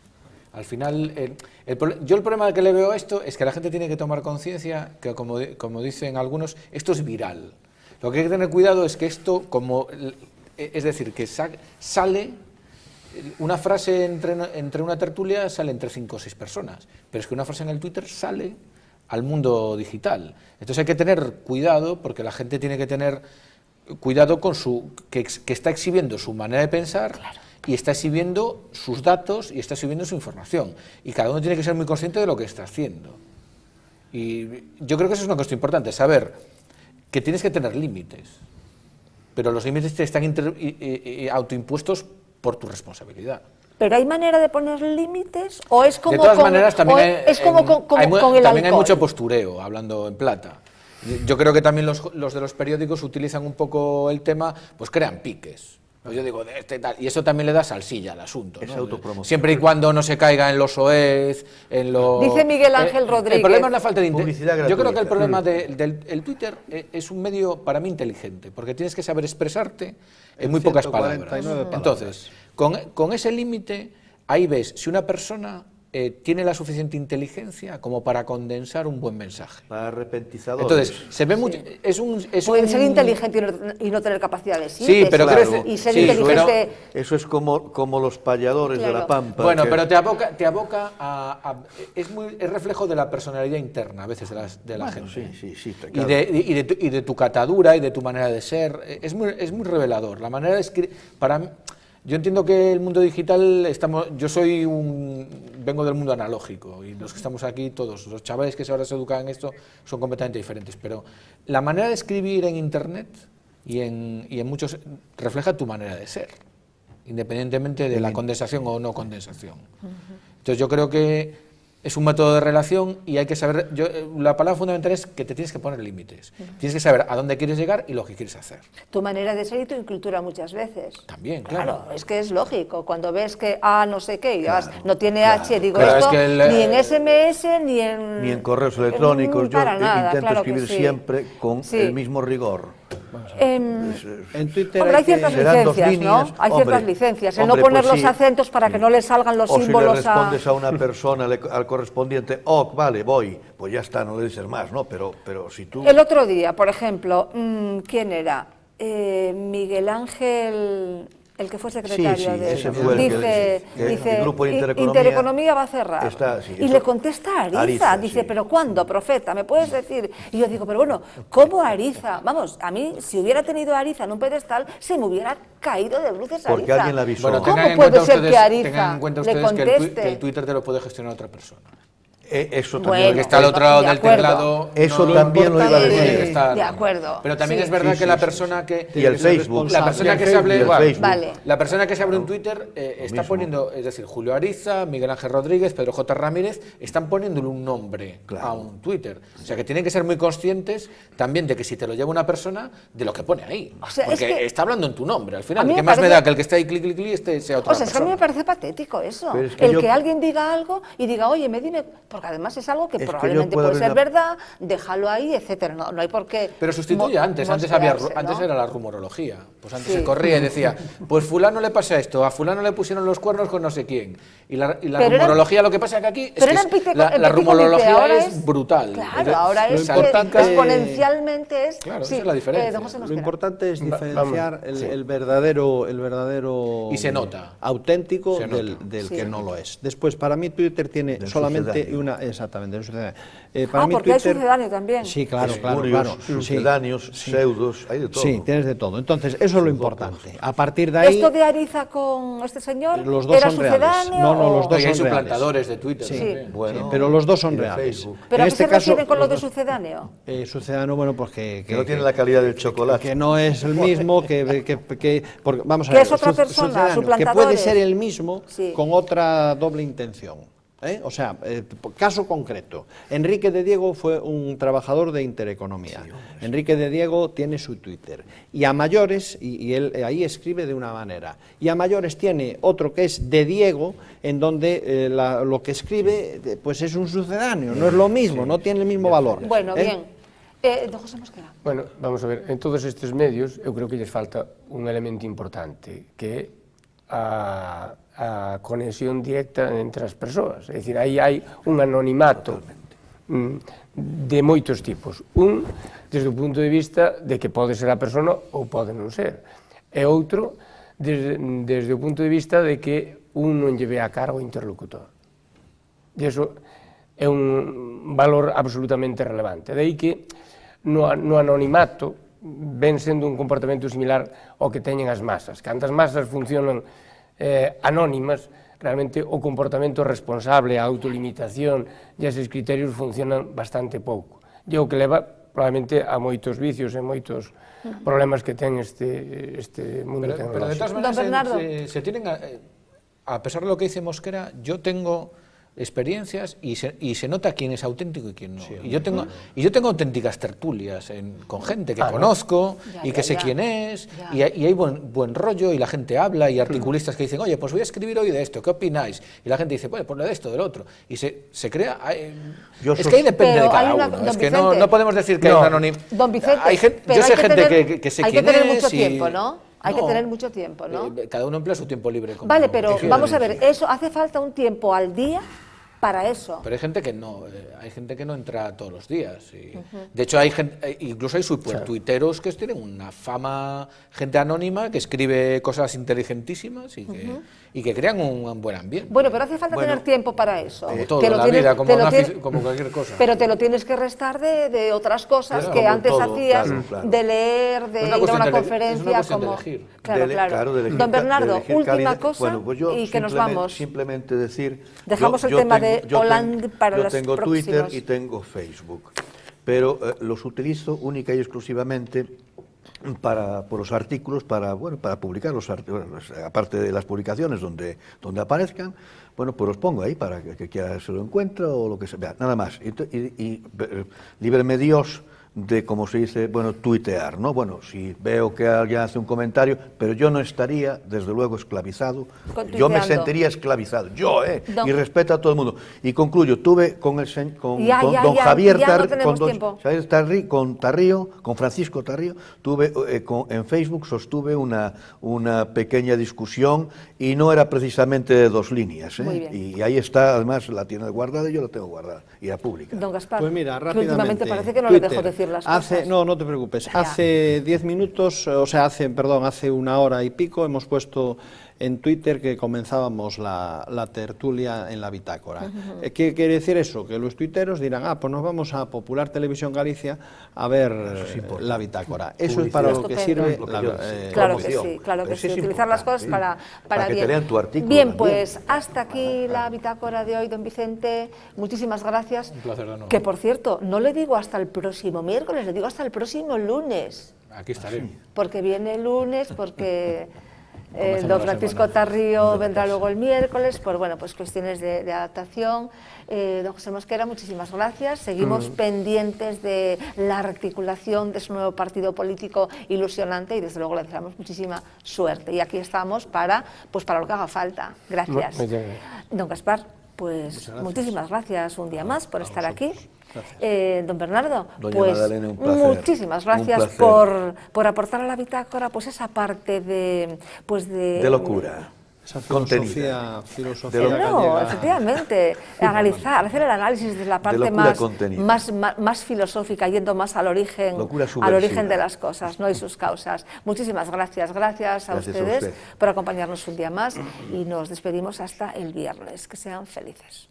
S2: Al final, yo el problema que le veo a esto es que la gente tiene que tomar conciencia que, como dicen algunos, esto es viral. Lo que hay que tener cuidado es que esto, es decir, que sale, una frase entre una tertulia sale entre 5 o 6 personas, pero es que una frase en el Twitter sale al mundo digital. Entonces hay que tener cuidado, porque la gente tiene que tener cuidado con que está exhibiendo su manera de pensar. Claro. Y está exhibiendo sus datos y está exhibiendo su información. Y cada uno tiene que ser muy consciente de lo que está haciendo. Y yo creo que eso es una cuestión importante, saber que tienes que tener límites, pero los límites te están autoimpuestos por tu responsabilidad.
S1: ¿Pero hay manera de poner límites? ¿O es como
S2: de todas maneras, también
S1: con el alcohol?
S2: También hay mucho postureo, hablando en plata. Yo creo que también los de los periódicos utilizan un poco el tema, pues crean piques. Pues yo digo, de este tal, y eso también le da salsilla al asunto, ¿no?
S5: Es autopromoción.
S2: Siempre y cuando no se caiga en los soez, en lo...
S1: Dice Miguel Ángel Rodríguez.
S2: El problema es la falta de
S5: publicidad gratuita.
S2: Yo creo que el problema del Twitter es un medio para mí inteligente, porque tienes que saber expresarte en muy pocas palabras. Entonces, con ese límite, ahí ves si una persona tiene la suficiente inteligencia como para condensar un buen mensaje.
S5: Para repentizadores.
S2: Entonces, se ve mucho...
S1: Puede ser inteligente y no tener capacidad de
S2: sí, pero
S5: claro.
S1: Y ser inteligente...
S5: Eso es como los payadores de la Pampa.
S2: Bueno, pero te aboca a es reflejo de la personalidad interna, a veces, de la gente.
S5: Sí, claro.
S2: Y de tu catadura y de tu manera de ser. Es muy revelador. La manera de escribir... Yo entiendo que el mundo digital, vengo del mundo analógico, y los que estamos aquí, todos los chavales que ahora se educan en esto son completamente diferentes, pero la manera de escribir en Internet y en muchos refleja tu manera de ser, independientemente de la condensación o no condensación. Entonces yo creo que es un método de relación y hay que saber, la palabra fundamental es que te tienes que poner límites, tienes que saber a dónde quieres llegar y lo que quieres hacer.
S1: Tu manera de ser y tu cultura muchas veces.
S2: También, claro.
S1: Es que es lógico, cuando ves que no sé qué, y no tiene H, digo
S2: claro,
S1: esto,
S2: es que
S1: ni en SMS, ni en
S5: correos electrónicos, yo intento
S1: claro
S5: escribir siempre con el mismo rigor.
S4: En Twitter
S1: hay ciertas licencias, ¿no? Hay ciertas licencias. El no poner los acentos para que no le salgan los símbolos.
S5: O si le respondes a una persona, al correspondiente, vale, voy, pues ya está, no le dices más, ¿no? Pero si tú...
S1: El otro día, por ejemplo, ¿quién era? Miguel Ángel... El que fue secretario de...
S5: ese fue
S1: dice,
S5: el grupo de
S1: Intereconomía va a cerrar. Y le contesta a Ariza, dice,
S5: sí.
S1: ¿pero cuándo, profeta? ¿Me puedes decir? Y yo digo, pero bueno, ¿cómo Ariza? Vamos, a mí, si hubiera tenido a Ariza en un pedestal, se me hubiera caído de bruces Ariza.
S5: Porque alguien la avisó.
S2: Bueno,
S1: ¿Cómo puede ser que Ariza
S2: tengan en cuenta ustedes
S1: le conteste?
S2: que el Twitter te lo puede gestionar otra persona.
S5: Eso también,
S2: que está al otro lado del teclado.
S5: Eso también lo iba a decir.
S1: De acuerdo.
S2: Pero también es verdad que la persona que...
S5: Y el Facebook.
S2: La persona que se abre...
S1: Vale.
S2: La persona que se abre un Twitter está poniendo, es decir, Julio Ariza, Miguel Ángel Rodríguez, Pedro J. Ramírez, están poniéndole un nombre a un Twitter. O sea, que tienen que ser muy conscientes también de que si te lo lleva una persona, de lo que pone ahí. O sea, porque está hablando en tu nombre, al final. ¿Qué más me da que el que está ahí, clic, clic, clic, sea otra persona?
S1: Es que a mí me parece patético eso. Que alguien diga algo y diga, oye, dime... Porque además es algo que probablemente puede ser verdad, déjalo ahí, etcétera. No hay por qué.
S2: Pero sustituye antes era la rumorología. Pues antes se corría y decía, pues fulano le pasa esto, a fulano le pusieron los cuernos con no sé quién. Y la rumorología, lo que pasa que aquí es que la rumorología es brutal.
S1: Claro, ahora es exponencialmente es.
S2: Claro, esa es la diferencia.
S4: Lo importante es diferenciar el verdadero
S2: y se nota
S4: auténtico del que no lo es. Después, para mí Twitter tiene solamente una... Exactamente.
S1: Para mí porque Twitter, hay sucedáneo también.
S4: Sí, claro.
S5: Sucedáneos, pseudos, hay de todo.
S4: Sí, tienes de todo. Entonces, eso es lo importante. A partir de ahí...
S1: ¿Esto de Ariza con este señor
S4: los dos
S1: era
S4: son
S1: sucedáneo?
S4: Reales. No, los dos son
S2: suplantadores de Twitter.
S4: Sí, bueno, pero los dos son reales.
S1: ¿Pero a qué se refieren con lo de sucedáneo?
S4: Sucedáneo, bueno, pues que
S5: no tiene la calidad del chocolate.
S4: Que no es el mismo, porque vamos a
S1: ver. Que es otra persona, suplantadores.
S4: Que puede ser el mismo con otra doble intención. O sea, caso concreto, Enrique de Diego fue un trabajador de Intereconomía. Enrique de Diego tiene su Twitter y a mayores, y él ahí escribe de una manera, y a mayores tiene otro que es de Diego, en donde lo que escribe pues es un sucedáneo, no es lo mismo, no tiene el mismo valor.
S1: Bueno, bien. Don José Mosquera.
S3: Bueno, vamos a ver, en todos estes medios eu creo que lles falta un elemento importante, que é a conexión directa entre as persoas. É dicir, aí hai un anonimato de moitos tipos. Un, desde o punto de vista de que pode ser a persona ou pode non ser. E outro, desde o punto de vista de que un non lle ve a cara o interlocutor. E iso é un valor absolutamente relevante. De aí que no anonimato ven sendo un comportamento similar ao que teñen as masas. Cando as masas funcionan anónimas, realmente o comportamento responsable, a autolimitación e eses criterios funcionan bastante pouco. E o que leva probablemente a moitos vicios e moitos problemas que ten este mundo tecnológico.
S2: Pero de todas maneras, se tienen, a pesar de lo que dice Mosquera, yo tengo experiencias y se nota quién es auténtico y quién no. Sí, y yo tengo auténticas tertulias con gente que conozco y que sé quién es, y hay buen rollo, y la gente habla, y articulistas que dicen, oye, pues voy a escribir hoy de esto, ¿qué opináis? Y la gente dice, pues de esto, del otro, y se crea... es que ahí depende de cada uno, es que no podemos decir que hay un anónimo.
S1: Don Vicente,
S2: yo sé gente que sé quién es.
S1: Hay que tener mucho tiempo, ¿no? Hay que tener mucho tiempo, ¿no?
S2: Cada uno emplea su tiempo libre.
S1: Vale, pero vamos a ver, eso hace falta un tiempo al día para eso.
S2: Pero hay gente que no entra todos los días. De hecho, incluso hay supertuiteros que tienen una fama, gente anónima que escribe cosas inteligentísimas y que crean un buen ambiente.
S1: Bueno, pero hace falta tener tiempo para eso.
S2: Como todo en la vida, como cualquier cosa.
S1: Pero te lo tienes que restar de otras cosas que antes hacías, de leer, de ir a una conferencia.
S2: Es una cuestión de elegir.
S1: Claro. Don Bernardo, última cosa y que nos vamos.
S5: Simplemente decir...
S1: Dejamos el tema de Hollande para los próximos.
S5: Yo tengo Twitter y tengo Facebook, pero los utilizo única y exclusivamente por los artículos, para publicar los artículos, aparte de las publicaciones donde aparezcan, pues los pongo ahí para que quiera se lo encuentre o lo que sea, nada más. Y líbreme Dios de, como se dice, tuitear, ¿no? Bueno, si veo que alguien hace un comentario, pero yo no estaría, desde luego, esclavizado. Yo me sentiría esclavizado, y respeto a todo el mundo. Y concluyo, tuve con don Javier Tarrío, con Francisco Tarrío, tuve en Facebook, sostuve una pequeña discusión y no era precisamente de 2 líneas, y ahí está, además, la tiene guardada y yo la tengo guardada, y la pública.
S1: Don Gaspar,
S4: pues mira,
S1: rápidamente, últimamente parece que no le dejo decir las cosas.
S4: No te preocupes. Hace 10 minutos, hace 1 hora y pico, hemos puesto en Twitter que comenzábamos la tertulia en la bitácora. ¿Qué quiere decir eso? Que los tuiteros dirán, pues nos vamos a Popular Televisión Galicia a ver la bitácora. Eso es para lo que sirve
S1: claro que sí, utilizar las cosas para
S5: que te lean tu artículo.
S1: Bien, pues hasta aquí la bitácora de hoy, don Vicente. Muchísimas gracias.
S2: Un placer de nuevo.
S1: Que por cierto, no le digo hasta el próximo miércoles, le digo hasta el próximo lunes.
S2: Aquí estaré.
S1: Porque viene el lunes, porque... don Francisco Tarrío vendrá luego el miércoles, pues cuestiones de adaptación. Don José Mosquera, muchísimas gracias. Seguimos pendientes de la articulación de su nuevo partido político ilusionante y desde luego le deseamos muchísima suerte. Y aquí estamos para lo que haga falta. Gracias. Don Gaspar, pues muchísimas gracias un día más por estar aquí. Don Bernardo,
S5: Madalena,
S1: muchísimas gracias por aportar a la bitácora esa parte de
S5: locura,
S4: esa filosofía
S1: no, efectivamente, hacer el análisis de la parte más filosófica, yendo más al origen de las cosas, ¿no? Y sus causas. Muchísimas gracias a ustedes por acompañarnos un día más y nos despedimos hasta el viernes. Que sean felices.